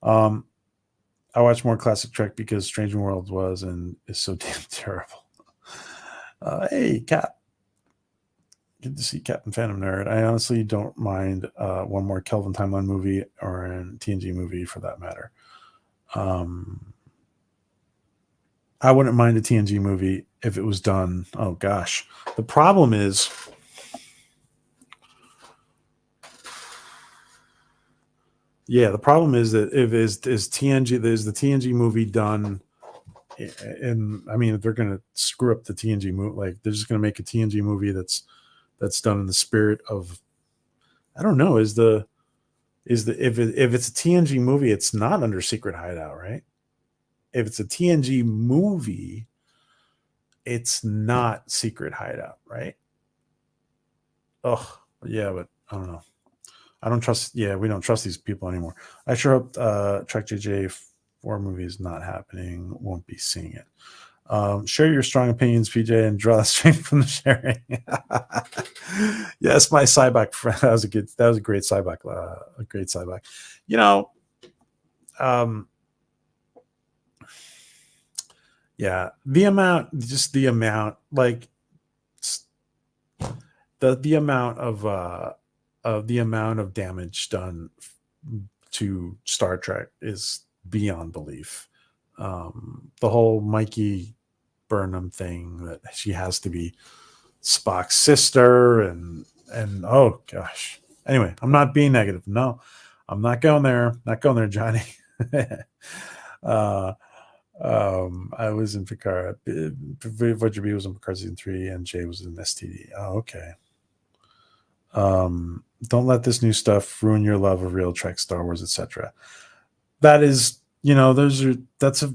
I watch more classic Trek because Strange New Worlds was and is so damn terrible. Hey, Cap. Good to see Captain Phantom Nerd. I honestly don't mind one more Kelvin Timeline movie or a TNG movie for that matter. I wouldn't mind a TNG movie if it was done. Oh gosh, the problem is. Yeah, the problem is that if is the TNG movie done, and I mean, if they're going to screw up the TNG movie, like they're just going to make a TNG movie that's done in the spirit of, I don't know, if it's a TNG movie, it's not under Secret Hideout, right? If it's a TNG movie, it's not Secret Hideout, right? Oh, yeah, but I don't know. I don't trust. Yeah, we don't trust these people anymore. I sure hope Trek JJ 4 movie is not happening. Won't be seeing it. Share your strong opinions, PJ, and draw the strength from the sharing. Yes, my Cyback friend. That was a great Cyback. A great Cyback. Yeah, the amount, like the amount of damage done to Star Trek is beyond belief. The whole Mikey Burnham thing, that she has to be Spock's sister, and oh gosh, Anyway, I'm not being negative. No, I'm not going there. Not going there, Johnny. I was in Picard. Voyager B was in Picard season 3, and Jay was in STD. Oh, okay. Don't let this new stuff ruin your love of real Trek, Star Wars, etc. That is, that's a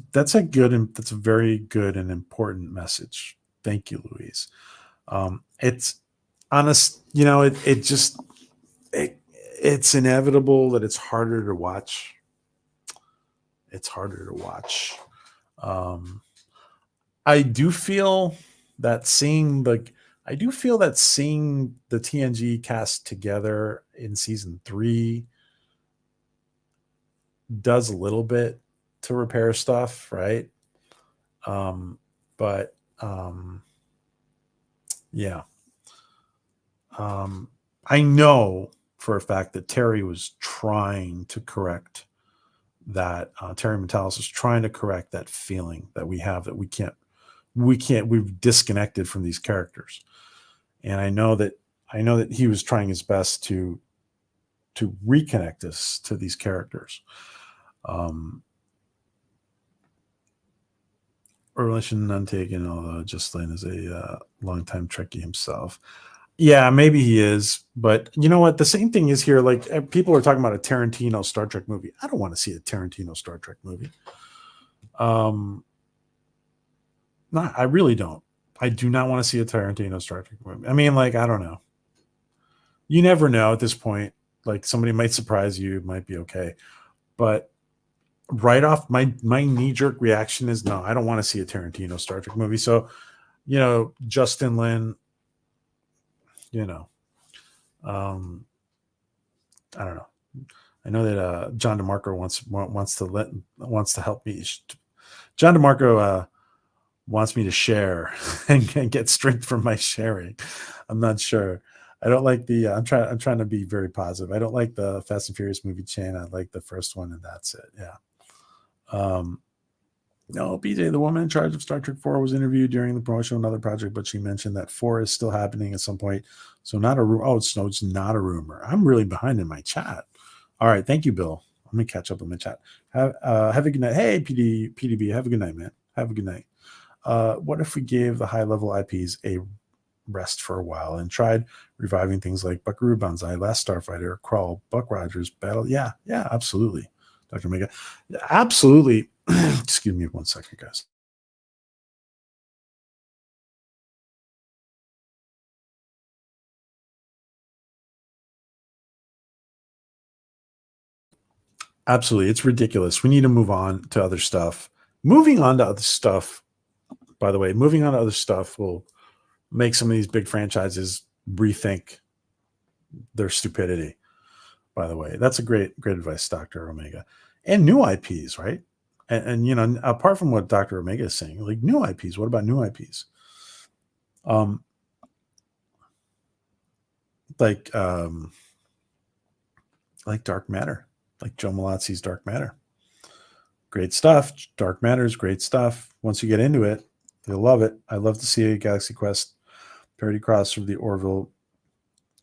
very good and important message. Thank you, Louise. It's honest, it's inevitable that it's harder to watch. It's harder to watch. I do feel that seeing the TNG cast together in season 3 does a little bit to repair stuff, right? Yeah. I know for a fact that Terry was trying to correct that. Terry Metalis was trying to correct that feeling that we have that we've disconnected from these characters. And I know that he was trying his best to reconnect us to these characters. Relation untaken, although Justin is a longtime Trekkie himself. Yeah, maybe he is, but you know what? The same thing is here. Like, people are talking about a Tarantino Star Trek movie. I don't want to see a Tarantino Star Trek movie. I really don't. I do not want to see a Tarantino Star Trek movie. I mean, like, I don't know. You never know at this point. Like, somebody might surprise you. It might be okay. But right off, my knee-jerk reaction is no, I don't want to see a Tarantino Star Trek movie. So, Justin Lin, I don't know. I know that John DeMarco wants to help me. John DeMarco wants me to share and get strict from my sharing. I'm not sure. I don't like the. I'm trying to be very positive. I don't like the Fast and Furious movie chain. I like the first one, and that's it. Yeah. No, BJ, the woman in charge of Star Trek 4 was interviewed during the promotion of another project, but she mentioned that 4 is still happening at some point. So not a rumor. Oh, it's not a rumor. I'm really behind in my chat. All right. Thank you, Bill. Let me catch up on my chat. Have a good night. Hey, PDB. Have a good night, man. Have a good night. What if we gave the high-level IPs a rest for a while and tried reviving things like Buckaroo Banzai, Last Starfighter, Crawl, Buck Rogers, Battle? Yeah, absolutely. Dr. Mega. Absolutely. Excuse me 1 second, guys. Absolutely. It's ridiculous. We need to move on to other stuff. Moving on to other stuff, by the way, will make some of these big franchises rethink their stupidity. By the way, that's a great advice, Dr. Omega. And new IPs, right? And apart from what Dr. Omega is saying, like new IPs, what about new IPs? Like Dark Matter, like Joe Malazzi's Dark Matter. Great stuff. Dark Matter is great stuff. Once you get into it, you'll love it. I love to see a Galaxy Quest parody cross of the Orville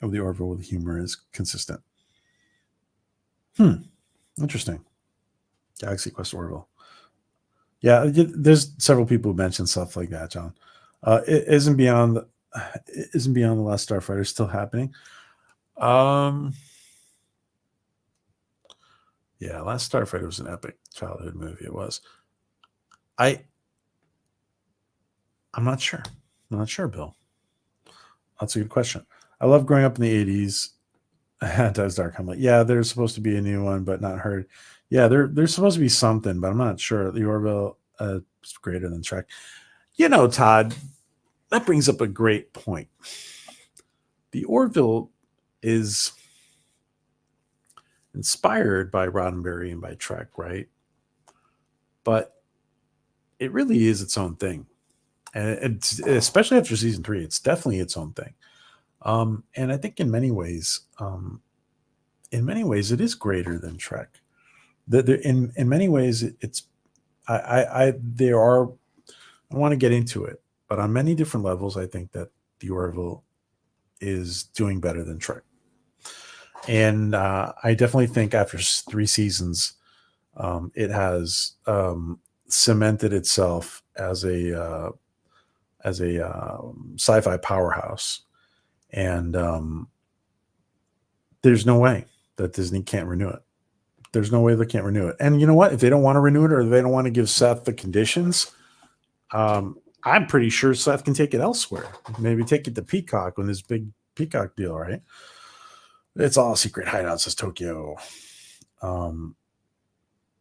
with the humor is consistent. Interesting. Galaxy Quest Orville. Yeah, there's several people who mentioned stuff like that, John. Isn't Beyond the Last Starfighter still happening? Yeah, Last Starfighter was an epic childhood movie. It was. I'm not sure. I'm not sure, Bill. That's a good question. I love growing up in the 80s. Does Dark Hamlet? Yeah, there's supposed to be a new one, but not heard. Yeah, there's supposed to be something, but I'm not sure. The Orville is greater than Trek. Todd, that brings up a great point. The Orville is inspired by Roddenberry and by Trek, right? But it really is its own thing. And it's, especially after season 3, it's definitely its own thing. And I think in many ways, it is greater than Trek. In many ways, I want to get into it, but on many different levels, I think that the Orville is doing better than Trek. And I definitely think after 3 seasons, it has cemented itself as a sci-fi powerhouse. And there's no way that Disney can't renew it. There's no way they can't renew it. And you know what? If they don't want to renew it or they don't want to give Seth the conditions, I'm pretty sure Seth can take it elsewhere. Maybe take it to Peacock on this big Peacock deal, right? It's all secret hideouts, says Tokyo. No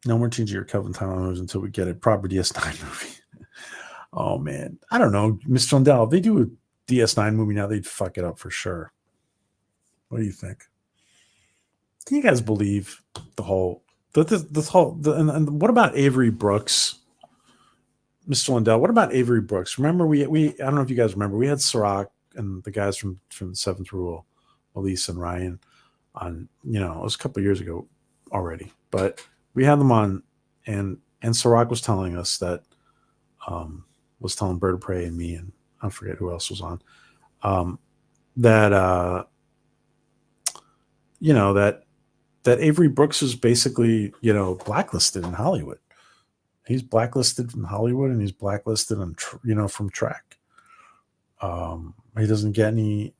more changing your Kelvin timeline moves until we get a proper DS9 movie. Oh man, I don't know, Mr. Lindell. If they do a DS9 movie now, they'd fuck it up for sure. What do you think? Can you guys believe the whole and what about Avery Brooks, Mr. Lindell? What about Avery Brooks? Remember we I don't know if you guys remember, we had Sirach and the guys from the Seventh Rule, Elise and Ryan, on, it was a couple of years ago already, but we had them on, and Sirach was telling us that was telling Bird of Prey and me, and I forget who else was on, that that Avery Brooks is basically, blacklisted in Hollywood. He's blacklisted from Hollywood, and he's blacklisted on, from Trek. He doesn't get any,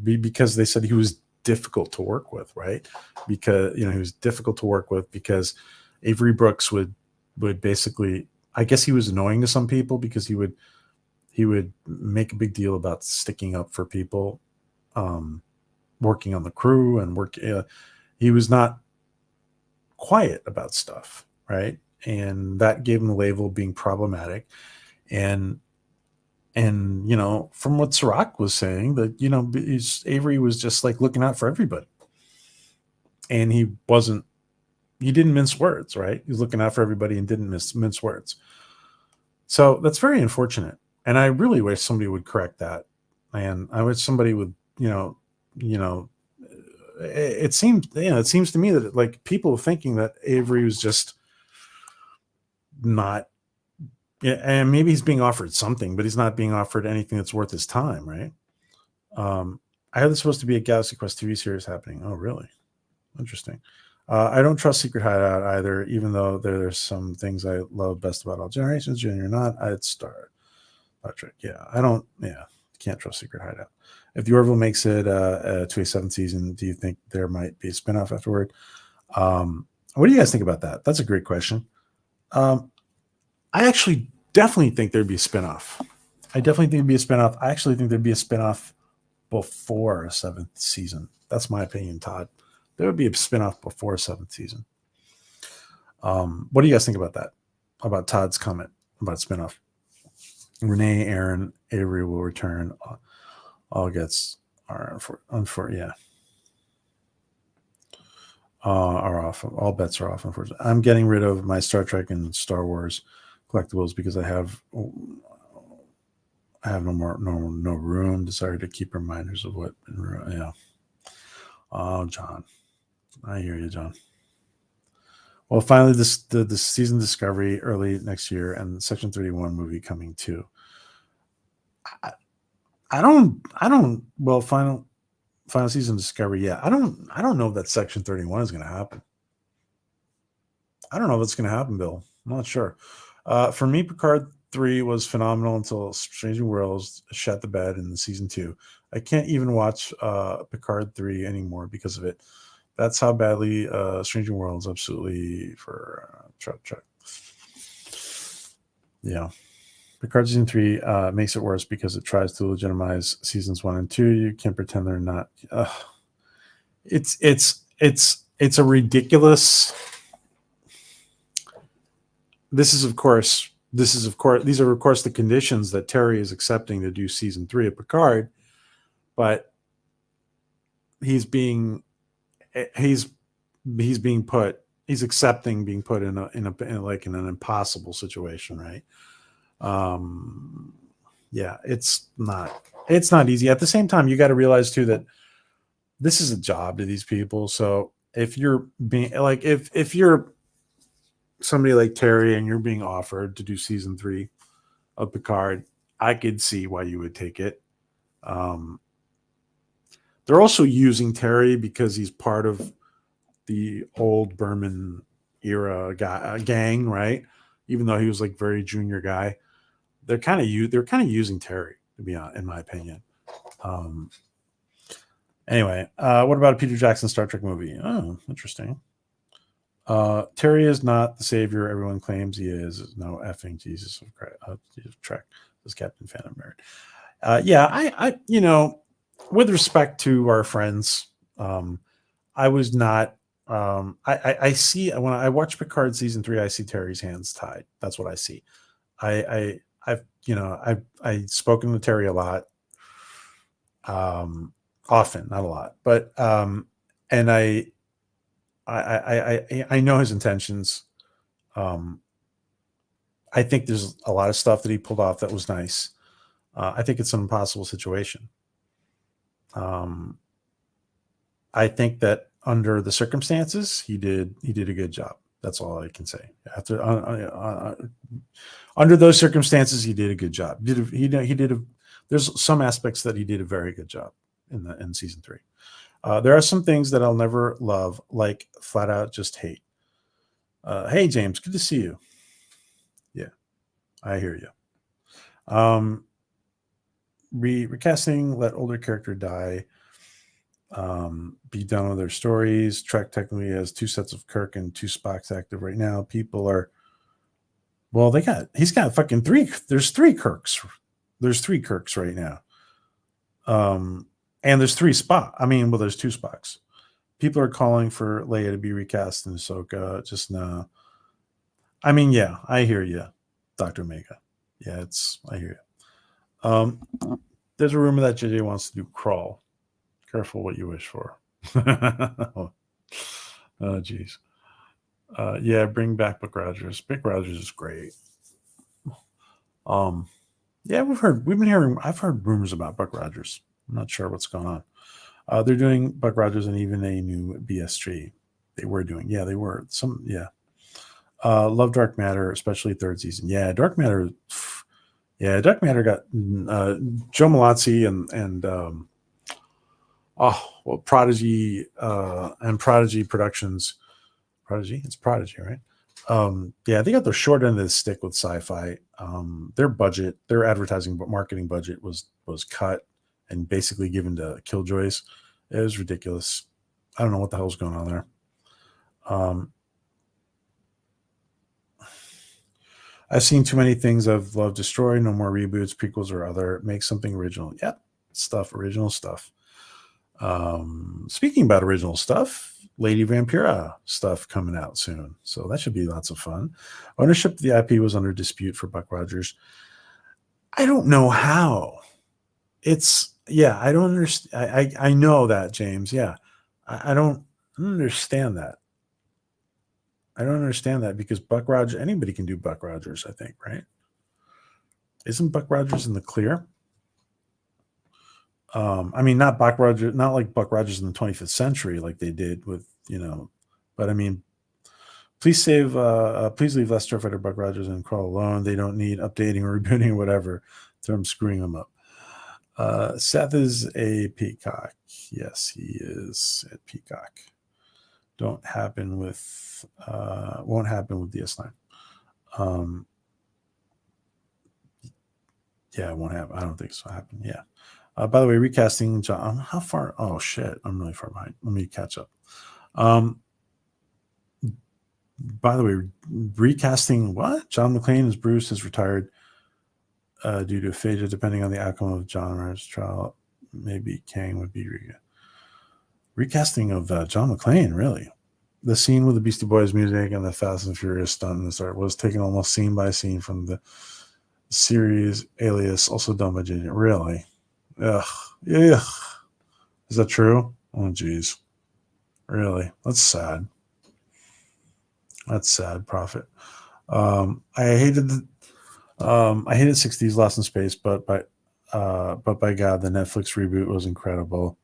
because they said he was difficult to work with, right? Because, he was difficult to work with because Avery Brooks would basically, I guess he was annoying to some people because he would make a big deal about sticking up for people, working on the crew and he was not quiet about stuff, right? And that gave him the label of being problematic. And from what Sirach was saying, that Avery was just like looking out for everybody, and he didn't mince words, right? He was looking out for everybody and didn't mince words. So that's very unfortunate, and I really wish somebody would correct that. And I wish somebody would, it seems to me that like people are thinking that Avery was just not. Yeah, and maybe he's being offered something, but he's not being offered anything that's worth his time, right? I heard there's supposed to be a Galaxy Quest TV series happening. Oh, really? Interesting. I don't trust Secret Hideout either, even though there's some things I love best about all generations. Junior, not. I'd start. Patrick, yeah, I don't. Yeah, can't trust Secret Hideout. If the Orville makes it to a 7th season, do you think there might be a spinoff afterward? What do you guys think about that? That's a great question. I actually definitely think there'd be a spinoff. I definitely think there'd be a spinoff. I actually think there'd be a spinoff before a 7th season. That's my opinion, Todd. There would be a spinoff before a 7th season. What do you guys think about that? About Todd's comment about spinoff? Renee, Aaron, Avery will return. All gets are yeah. Are off. All bets are off. Unfortunately, I'm getting rid of my Star Trek and Star Wars collectibles because I have no room. Desire to keep reminders of what. Yeah. Oh, John, I hear you, John. Well, finally, the season Discovery early next year, and Section 31 movie coming too. I don't. Well, final season Discovery. Yeah, I don't know if that Section 31 is going to happen. I don't know if it's going to happen, Bill. I'm not sure. For me, Picard 3 was phenomenal until Strange New Worlds shat the bed in season 2. I can't even watch Picard 3 anymore because of it. That's how badly Strange New Worlds absolutely for Chuck. Yeah. Picard season 3 makes it worse because it tries to legitimize seasons 1 and 2. You can't pretend they're not. It's a ridiculous. These are of course the conditions that Terry is accepting to do season 3 of Picard, but he's accepting being put in an impossible situation, right? Yeah, it's not easy. At the same time, you got to realize too that this is a job to these people. So if you're being like, if you're somebody like Terry and you're being offered to do season 3 of Picard, I could see why you would take it. They're also using Terry because he's part of the old Berman era gang, right? Even though he was like very junior guy, they're kind of using Terry, to be honest, in my opinion. Anyway, what about a Peter Jackson Star Trek movie? Oh, interesting. Terry is not the savior everyone claims he is. No effing Jesus of Trek. This Captain Phantom Merit. Yeah, I with respect to our friends, I was not. I see when I watch Picard season 3, I see Terry's hands tied. That's what I see. I've spoken to Terry a lot, often, not a lot, but and I know his intentions. I think there's a lot of stuff that he pulled off that was nice. I think it's an impossible situation. I think that under the circumstances, he did a good job. That's all I can say. Under those circumstances, he did a good job. There's some aspects that he did a very good job in season 3. There are some things that I'll never love, like flat out just hate. Hey, James, good to see you. Yeah, I hear you. Recasting, let older character die. Be done with their stories. Trek technically has 2 sets of Kirk and 2 Spocks active right now. People are, well, he's got fucking 3. There's 3 Kirks. There's 3 Kirks right now. And there's 3 Spock. There's 2 Spocks. People are calling for Leia to be recast in Ahsoka. Just no. Yeah, I hear you, Dr. Mega. Yeah, I hear you. There's a rumor that JJ wants to do Crawl. Careful what you wish for. Oh, geez. Yeah, bring back Buck Rogers. Buck Rogers is great. Yeah, I've heard rumors about Buck Rogers. I'm not sure what's going on. They're doing Buck Rogers and even a new BSG. They were doing, yeah, they were yeah. Love Dark Matter, especially 3rd season. Yeah, Dark Matter. Yeah, Dark Matter got Joe Malazzi and Prodigy and Prodigy Productions. Prodigy, it's Prodigy, right? Yeah, they got the short end of the stick with sci-fi. Their advertising but marketing budget was cut and basically given to Killjoys. It was ridiculous. I don't know what the hell's going on there. I've seen too many things I've loved destroy. No more reboots, prequels, or other. Make something original. Yep, original stuff. Speaking about original stuff, Lady Vampira stuff coming out soon. So that should be lots of fun. Ownership of the IP was under dispute for Buck Rogers. I don't know how. I don't understand. I know that, James. Yeah. I don't understand that. I don't understand that because Buck Rogers, anybody can do Buck Rogers, I think, right? Isn't Buck Rogers in the clear? Not Buck Rogers, not like Buck Rogers in the 25th century, like they did with, but please leave Last Starfighter Buck Rogers and Crawl alone. They don't need updating or rebooting or whatever. So I'm screwing them up. Seth is a peacock. Yes, he is at Peacock. Won't happen with DS9. Yeah, it won't happen. I don't think so. Happen. Yeah. By the way, recasting John. How far? Oh shit, I'm really far behind. Let me catch up. By the way, recasting what? John McClane as Bruce is retired due to aphasia. Depending on the outcome of John Ryan's trial, maybe Kang would be recasting of John McClane. Really, the scene with the Beastie Boys music and the Fast and Furious stunt in the start was taken almost scene by scene from the series Alias, also done by JJ. Really? Ugh. Yeah. Is that true? Oh, geez. Really? That's sad. That's sad, Prophet. I hated 60s Lost in Space, but by God, the Netflix reboot was incredible.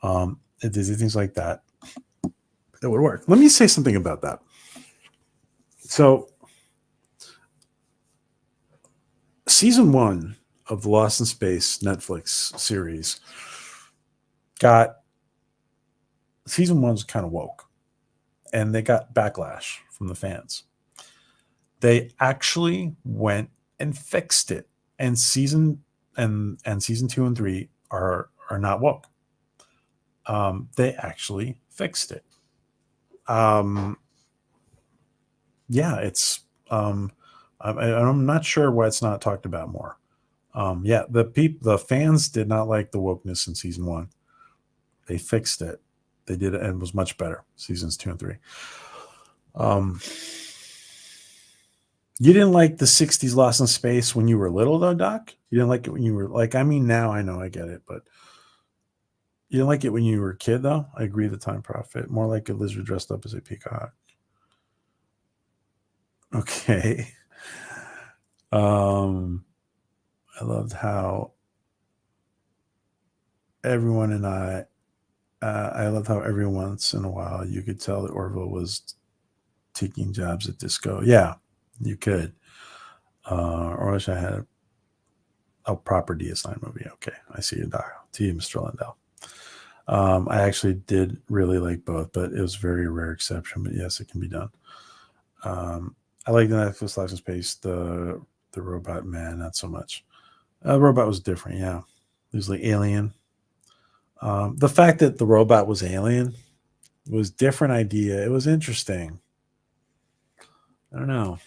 It did things like that. It would work. Let me say something about that. So, season 1 of the Lost in Space Netflix series season one was kind of woke, and they got backlash from the fans. They actually went and fixed it, and season 2 and 3 are not woke. They actually fixed it. Yeah, it's I'm not sure why it's not talked about more. Yeah, the fans did not like the wokeness in season 1. They fixed it. They did it, and it was much better. Seasons 2 and 3. You didn't like the 60s Lost in Space when you were little, though, Doc? You didn't like it when you were like, I mean, now I know I get it, but you didn't like it when you were a kid, though? I agree, the Time Prophet. More like a lizard dressed up as a peacock. Okay. I loved how everyone and I loved how every once in a while you could tell that Orville was taking jobs at disco. Yeah, you could. Or I wish I had a proper DS9 movie. Okay, I see you, Doc. To you, Mr. Lindell. I actually did really like both, but it was a very rare exception. But yes, it can be done. I like the Netflix Lost in Space, the robot man, not so much. The robot was different, yeah. It was like alien. The fact that the robot was alien was a different idea. It was interesting. I don't know.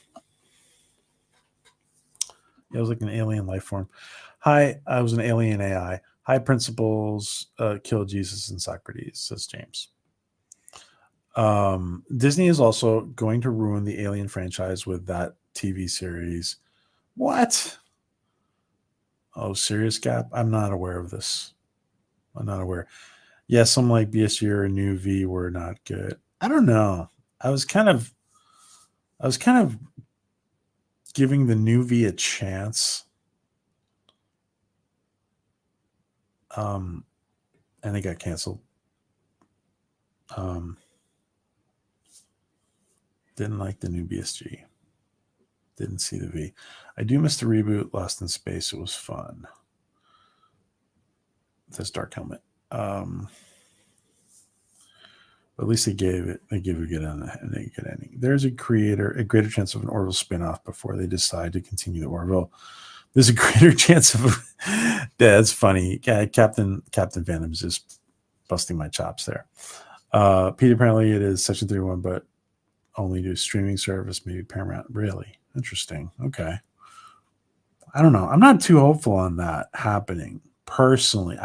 It was like an alien life form. Hi, I was an alien AI. High principles kill Jesus and Socrates, says James. Disney is also going to ruin the Alien franchise with that TV series. What? Oh, Serious Gap? I'm not aware of this. I'm not aware. Yeah, some like BSG or New V were not good. I don't know. I was kind of giving the New V a chance. And they got canceled. Didn't like the new BSG. Didn't see the V. I do miss the reboot Lost in Space. It was fun. This Dark Helmet. But at least they gave a good ending. There's a greater chance of an Orville spinoff before they decide to continue the Orville. There's a greater chance of that's funny. Yeah, Captain Venom's just busting my chops there. Pete, apparently it is Section 31, but only do streaming service, maybe Paramount. Really interesting. Okay. I don't know. I'm not too hopeful on that happening personally.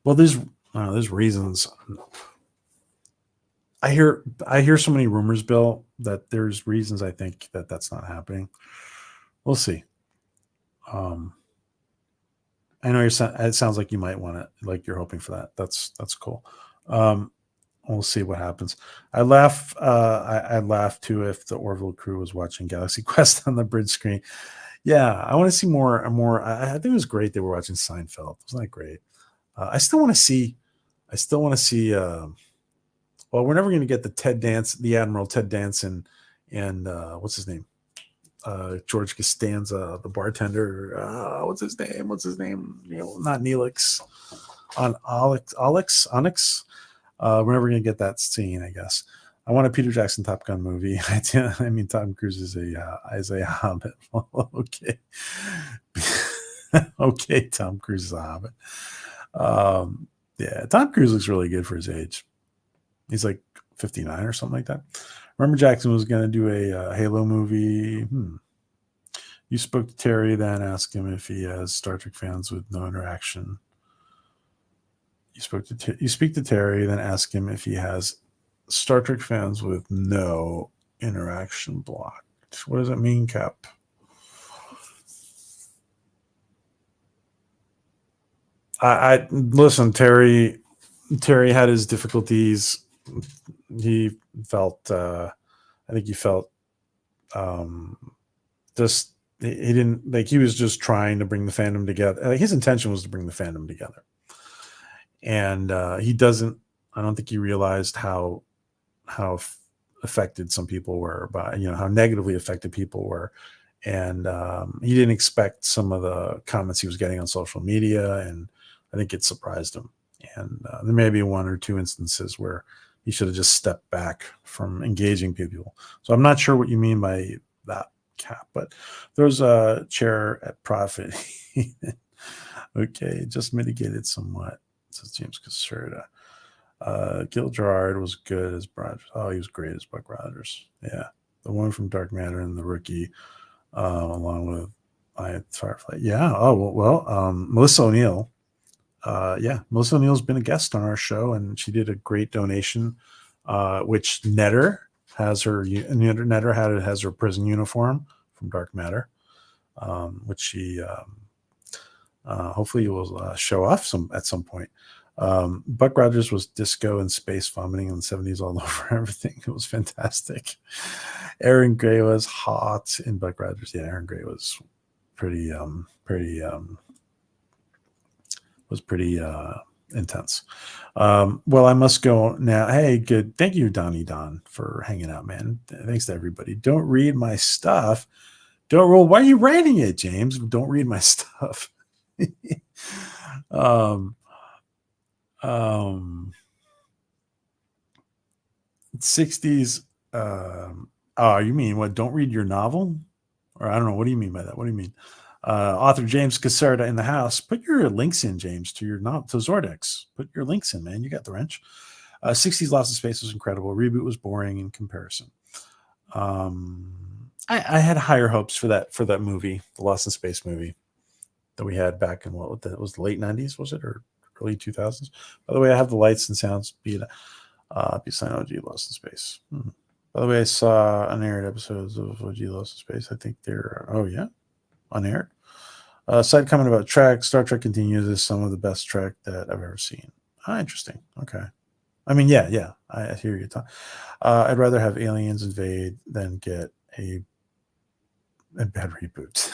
There's reasons. I hear so many rumors, Bill, that there's reasons I think that that's not happening. We'll see. I know it sounds like you might want it, like you're hoping for that. That's cool. We'll see what happens. I laugh too if the Orville crew was watching Galaxy Quest on the bridge screen. Yeah, I want to see more. I think it was great they were watching Seinfeld. Wasn't that great? I still want to see. Well, we're never going to get the Admiral Ted Danson, and what's his name? George Costanza, the bartender. What's his name? Not Neelix. Onyx. We're never going to get that scene, I guess. I want a Peter Jackson Top Gun movie. I mean, Tom Cruise is a hobbit. Okay. Okay, Tom Cruise is a hobbit. Yeah, Tom Cruise looks really good for his age. He's like 59 or something like that. Remember Jackson was going to do a Halo movie. You spoke to Terry, then asked him if he has Star Trek fans with no interaction. You speak to Terry, then ask him if he has Star Trek fans with no interaction blocked. What does that mean, Cap? I listen. Terry had his difficulties. He felt. I think he felt. Just he didn't like. He was just trying to bring the fandom together. Like his intention was to bring the fandom together. And he doesn't. I don't think he realized how affected some people were by how negatively affected people were, and he didn't expect some of the comments he was getting on social media, and I think it surprised him. And there may be one or two instances where he should have just stepped back from engaging people. So I'm not sure what you mean by that, Cap, but there's a chair at Profit. Okay, just mitigated somewhat, says James Caserta. Gil Gerard was good as Rogers. Oh, he was great as Buck Rogers. Yeah, the one from Dark Matter and the Rookie, along with Firefly. Yeah. Oh well. Melissa O'Neill. Yeah, Melissa O'Neill's been a guest on our show, and she did a great donation, which Netter has has her prison uniform from Dark Matter, which she hopefully will show off at some point. Buck Rogers was disco and space vomiting in the 70s all over everything. It was fantastic. Aaron Gray was hot in Buck Rogers. Yeah, Aaron Gray was pretty intense. Well, I must go now. Hey, good. Thank you, Donnie Don, for hanging out, man. Thanks to everybody. Don't read my stuff. Don't roll. Why are you writing it, James? Don't read my stuff. 60s. Oh, you mean what? Don't read your novel? Or I don't know. What do you mean by that? What do you mean? Author James Caserta in the house. Put your links in, James, to your novel, to Zordex. Put your links in, man. You got the wrench. 60s Lost in Space was incredible. Reboot was boring in comparison. I had higher hopes for that movie, the Lost in Space movie that we had back in what that was, the late 90s, was it, or early 2000s? By the way, I have the lights and sounds beside OG Lost in Space. By the way, I saw unaired episodes of OG Lost in Space. I think they're unaired. Side comment about Trek. Star Trek Continues is some of the best Trek that I've ever seen. Interesting. Okay. I mean, yeah. I hear you talk. I'd rather have aliens invade than get a bad reboot.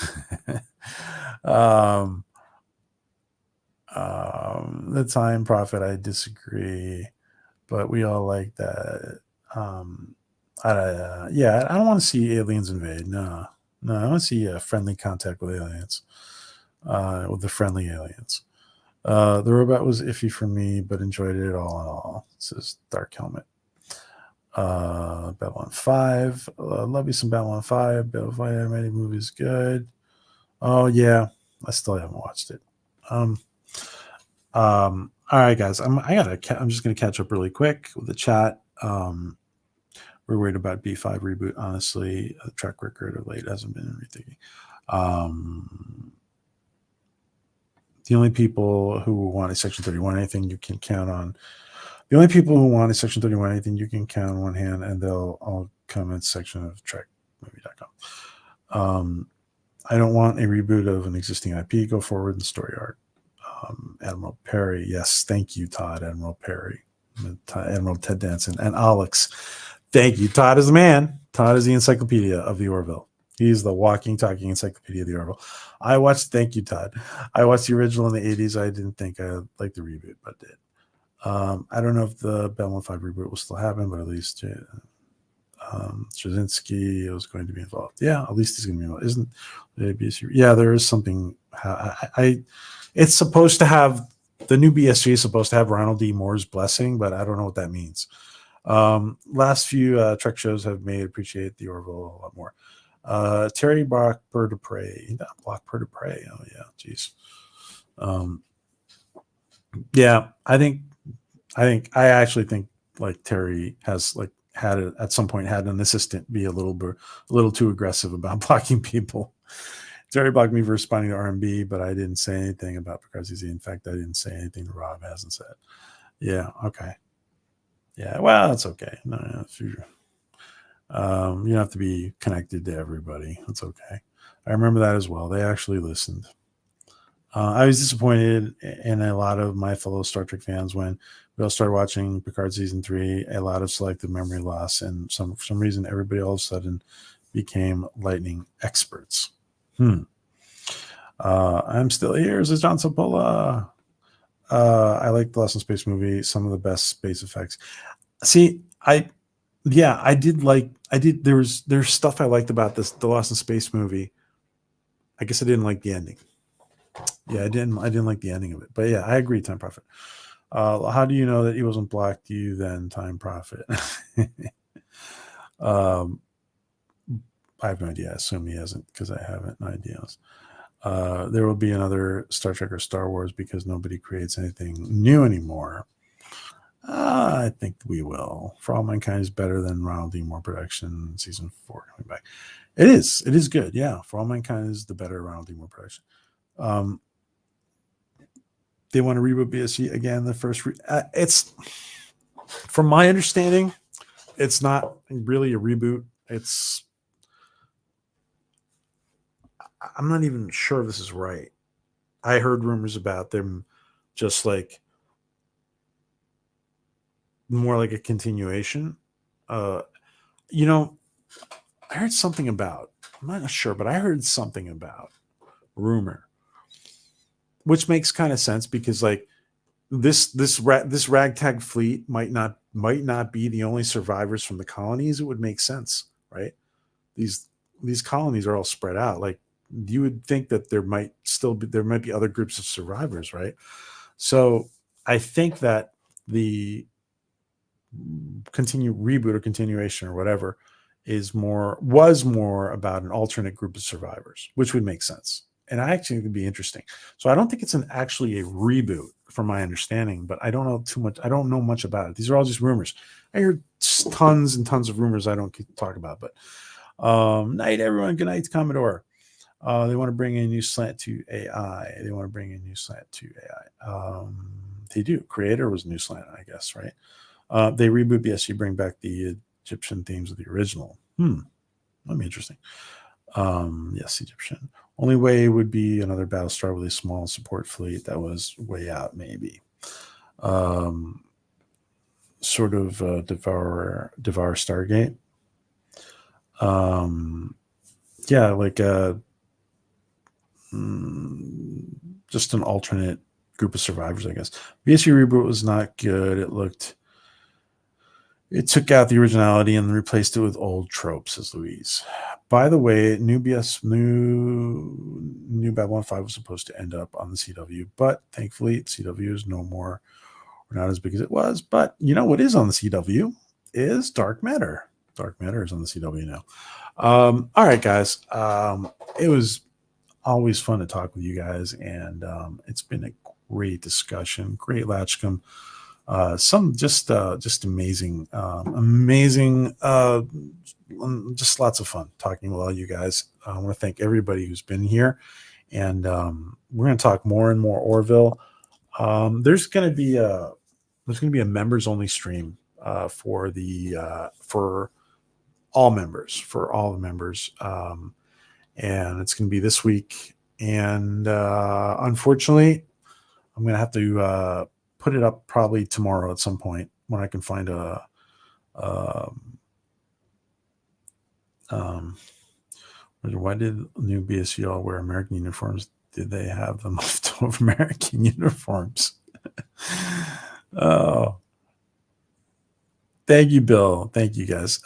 The Time Prophet, I disagree, but we all like that. I don't want to see aliens invade. No, I want to see a friendly contact with aliens, with the friendly aliens. The robot was iffy for me, but enjoyed it all in all. Says Dark Helmet. Babylon 5. Love you some Babylon 5. Babylon 5 animated movie is good. Oh yeah, I still haven't watched it. All right, guys. I'm just gonna catch up really quick with the chat. We're worried about B5 reboot. Honestly, the track record of late hasn't been anything. The only people who want a Section 31 anything you can count on. The only people who want a Section 31 anything you can count on one hand, and they'll all come in section of TrekMovie.com. I don't want a reboot of an existing IP. Go forward in the story arc. Admiral Perry. Yes, thank you, Todd. Admiral Perry. Admiral Ted Danson. And Alex. Thank you. Todd is the man. Todd is the encyclopedia of the Orville. He's the walking, talking encyclopedia of the Orville. Thank you, Todd. I watched the original in the 80s. I didn't think I liked the reboot, but did. I don't know if the Babylon 5 reboot will still happen, but at least Straczynski was going to be involved. Yeah, at least he's going to be involved. Isn't the BSG? Yeah, there is something. It's supposed to have, the new BSG is supposed to have Ronald D. Moore's blessing, but I don't know what that means. Last few Trek shows have made appreciate the Orville a lot more. Terry Blockper Dupre. Oh yeah, geez. Yeah, I actually think like Terry has like had it at some point had an assistant be a little too aggressive about blocking people. Terry blocked me for responding to R&B, but I didn't say anything about Picard's. In fact, I didn't say anything that Rob hasn't said. Yeah, okay. Yeah, well, that's okay. No, you don't have to be connected to everybody. That's okay. I remember that as well. They actually listened. I was disappointed in a lot of my fellow Star Trek fans when we all started watching Picard season 3. A lot of selective memory loss, and for some reason, everybody all of a sudden became lightning experts. I'm still here, says John Sopola. I like the Lost in Space movie. Some of the best space effects. See, there's stuff I liked about the Lost in Space movie. I guess I didn't like the ending. Yeah, I didn't like the ending of it. But yeah, I agree, Time Prophet. How do you know that he wasn't black to you then, Time Prophet? um, I have no idea. I assume he hasn't because I haven't. No ideas. There will be another Star Trek or Star Wars because nobody creates anything new anymore. I think we will. For All Mankind is better than Ronald D. Moore production. Season 4 coming back. It is. It is good. Yeah. For All Mankind is the better Ronald D. Moore production. They want to reboot BSG again. The first, it's from my understanding, it's not really a reboot. I'm not even sure if this is right. I heard rumors about them just like more like a continuation. I heard something about, I'm not sure, but I heard something about rumor, which makes kind of sense because like this ragtag fleet might not be the only survivors from the colonies. It would make sense, right? These colonies are all spread out. Like you would think that there might be other groups of survivors, right? So I think that the reboot or continuation or whatever was more about an alternate group of survivors, which would make sense. And I actually think it'd be interesting. So I don't think it's actually a reboot from my understanding, but I don't know too much. I don't know much about it. These are all just rumors. I heard tons and tons of rumors I don't talk about, but night everyone. Good night, Commodore. They want to bring a new slant to AI. They do. Creator was new slant, I guess, right? They reboot BSG, bring back the Egyptian themes of the original. That'd be interesting. Yes, Egyptian. Only way would be another Battlestar with a small support fleet. That was way out, maybe. Sort of Devour Stargate. Yeah, like just an alternate group of survivors, I guess. BSG reboot was not good. It took out the originality and replaced it with old tropes, says Louise. By the way, new Babylon 5 was supposed to end up on the CW, but thankfully CW is no more, or not as big as it was. But you know what is on the CW is Dark Matter. Dark Matter is on the CW now. All right, guys. It was always fun to talk with you guys, and it's been a great discussion, great Latchkuuum. Some just amazing, just lots of fun talking with all you guys. I want to thank everybody who's been here, and we're going to talk more and more Orville. There's going to be a members only stream for all the members, and it's going to be this week. And unfortunately, I'm going to have to put it up probably tomorrow at some point when I can find why did new BSU all wear American uniforms? Did they have them leftover American uniforms? Oh, thank you, Bill. Thank you, guys.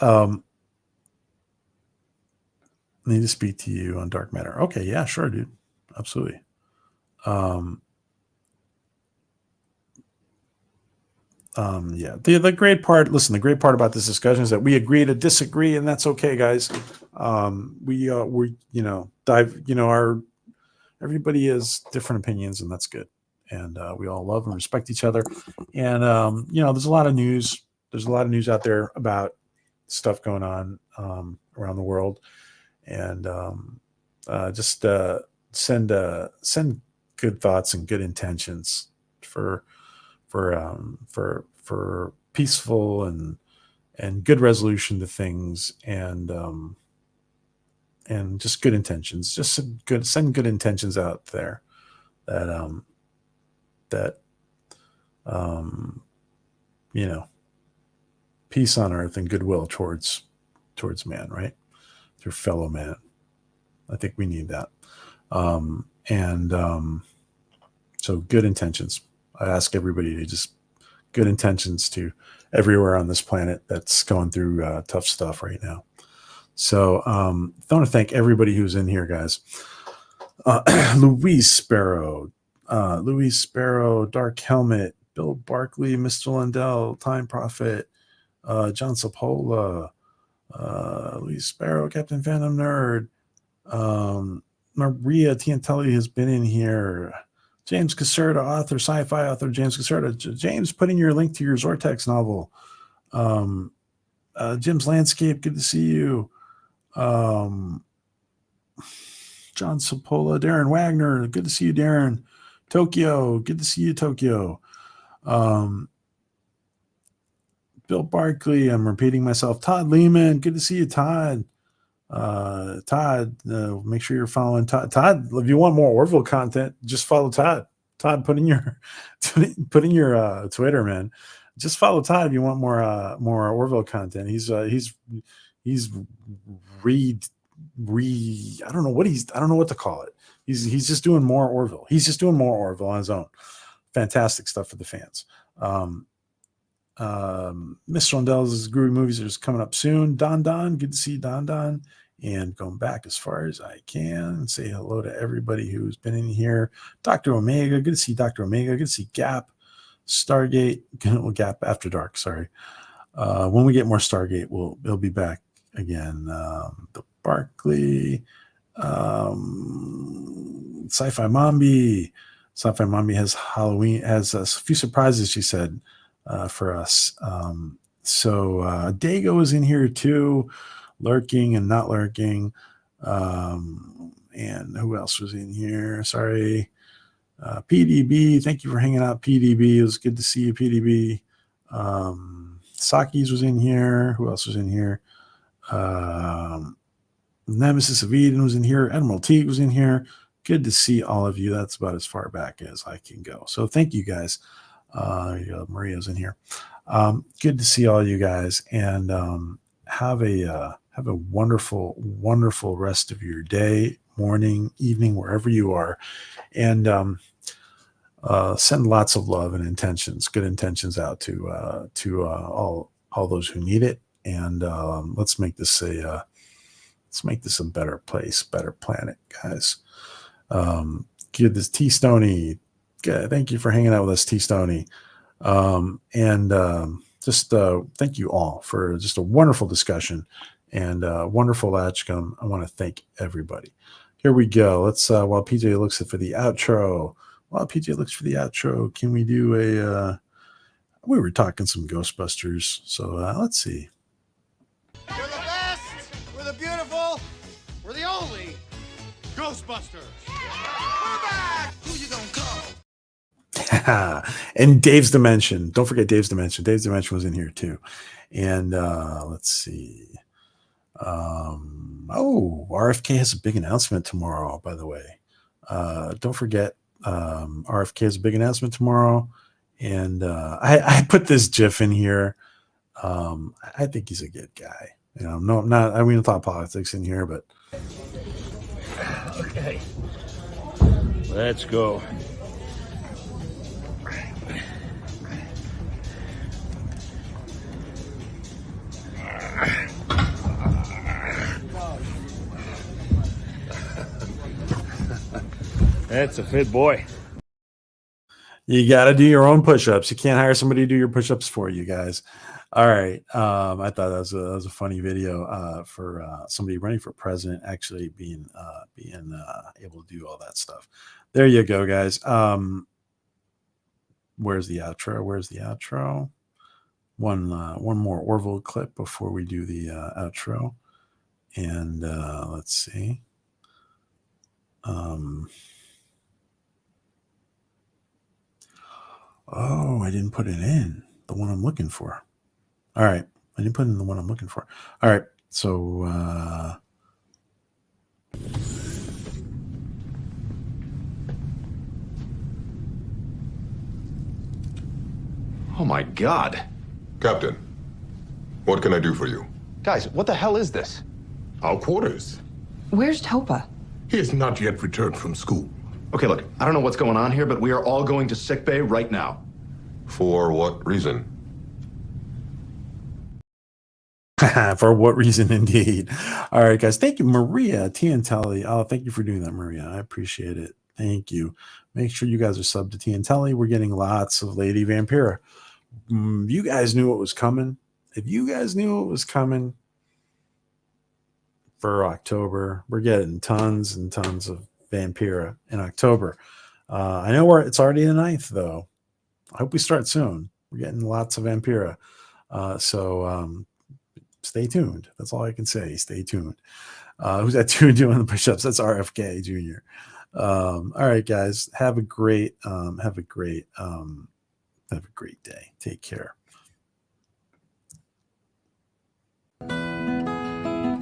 Need to speak to you on Dark Matter. Okay, yeah, sure, dude. Absolutely. Yeah, the great part. Listen, the great part about this discussion is that we agree to disagree, and that's okay, guys. We everybody has different opinions, and that's good. And we all love and respect each other. And there's a lot of news. There's a lot of news out there about stuff going on around the world, and just send good thoughts and good intentions for peaceful and good resolution to things, and just good intentions. Just send good intentions out there that peace on earth and goodwill towards man, right? Through fellow man. I think we need that. So good intentions. I ask everybody to just good intentions to everywhere on this planet that's going through tough stuff right now. So I want to thank everybody who's in here, guys. Louise Sparrow, Dark Helmet, Bill Barkley, Mr. Lundell, Time Prophet, John Sapola, Lee Sparrow, Captain Phantom Nerd, Maria Tiantelli has been in here. James Caserta, author, sci-fi author James Caserta. James, put in your link to your Zortex novel. Jim's Landscape, good to see you. John Sapola, Darren Wagner, good to see you, Darren. Tokyo, good to see you, Tokyo. Bill Barkley, I'm repeating myself. Todd Lehman, good to see you, Todd. Todd, make sure you're following Todd. Todd, if you want more Orville content, just follow Todd. Todd, put in your Twitter, man. Just follow Todd if you want more Orville content. He's I don't know what to call it. He's just doing more Orville. He's just doing more Orville on his own. Fantastic stuff for the fans. Mr. Rondell's Groovy Movies is coming up soon. Don, good to see you, Don. And going back as far as I can, say hello to everybody who's been in here. Dr. Omega, good to see Dr. Omega. Good to see Gap, Stargate, well, Gap After Dark. Sorry. When we get more Stargate, it'll be back again. The Barkley, Sci-Fi Mambi. Sci-Fi Mambi has Halloween, has a few surprises, she said, for us. So Dago is in here too, lurking and not lurking. And who else was in here? Sorry. PDB, thank you for hanging out, PDB. It was good to see you, PDB. Saki's was in here. Who else was in here? Nemesis of Eden was in here. Admiral Teague was in here. Good to see all of you. That's about as far back as I can go. So thank you guys. Maria's in here. Good to see all you guys, and have a wonderful, wonderful rest of your day, morning, evening, wherever you are, and send lots of love and intentions, good intentions out to all those who need it, and let's make this a better place, better planet, guys. Give this T Stoney. Thank you for hanging out with us, T Stoney. Just thank you all for just a wonderful discussion and wonderful Latchkuuum. I want to thank everybody. Here we go. Let's while PJ looks for the outro. Can we do a we were talking some Ghostbusters, so let's see. We're the best, we're the beautiful, we're the only Ghostbusters. We're back. Who you gonna call? And Dave's Dimension. Don't forget Dave's Dimension. Dave's Dimension was in here too. And let's see. RFK has a big announcement tomorrow, by the way. Don't forget, RFK has a big announcement tomorrow. And I put this GIF in here. I think he's a good guy. You know, no, I'm not. I mean, talk politics in here, but okay, let's go. That's a fit boy. You got to do your own push-ups. You can't hire somebody to do your push-ups for you, guys. All right. I thought that was a funny video for somebody running for president, actually being able to do all that stuff. There you go, guys. Where's the outro? One more Orville clip before we do the outro. And let's see. Oh, I didn't put it in. The one I'm looking for. All right. I didn't put in the one I'm looking for. All right. So, oh my God. Captain, what can I do for you? Guys, what the hell is this? Our quarters. Where's Topa? He has not yet returned from school. Okay, look, I don't know what's going on here, but we are all going to sickbay right now. For what reason? For what reason, indeed. All right, guys. Thank you, Maria Tiantelli. Oh, thank you for doing that, Maria. I appreciate it. Thank you. Make sure you guys are subbed to TNTelly. We're getting lots of Lady Vampira. You guys knew it was coming. If you guys knew it was coming for October, we're getting tons and tons of Vampira in October. I know it's already the 9th, though. I hope we start soon. We're getting lots of Vampira. So stay tuned. That's all I can say. Stay tuned. Who's that dude doing the push-ups? That's RFK Jr. All right, guys. Have a great day. Take care.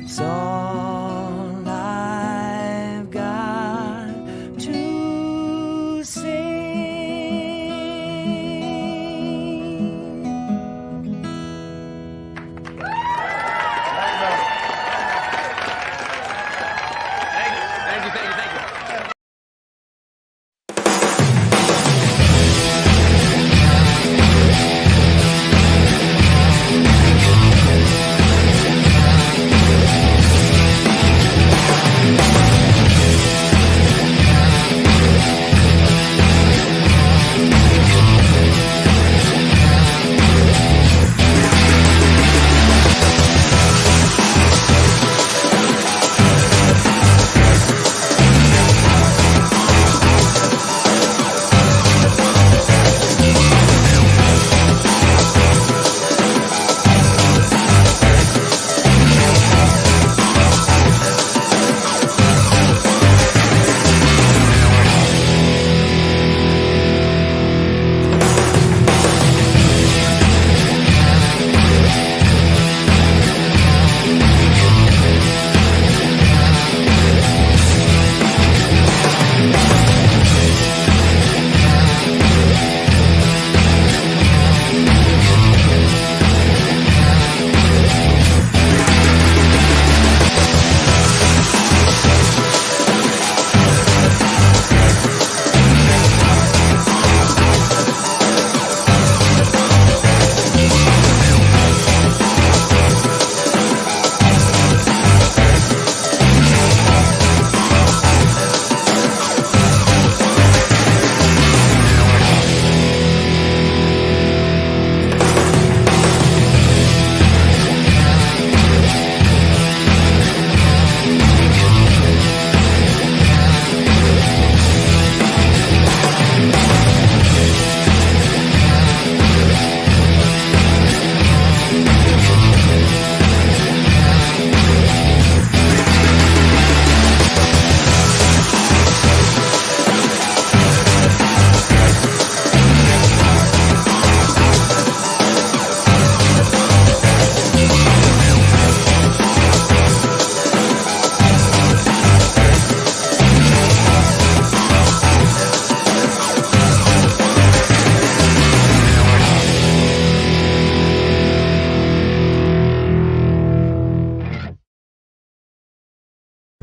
It's all I've got to say.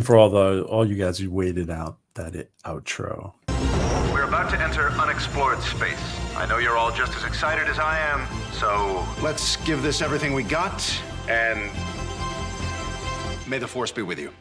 For all you guys who waited out that outro. We're about to enter unexplored space. I know you're all just as excited as I am, so let's give this everything we got, and may the Force be with you.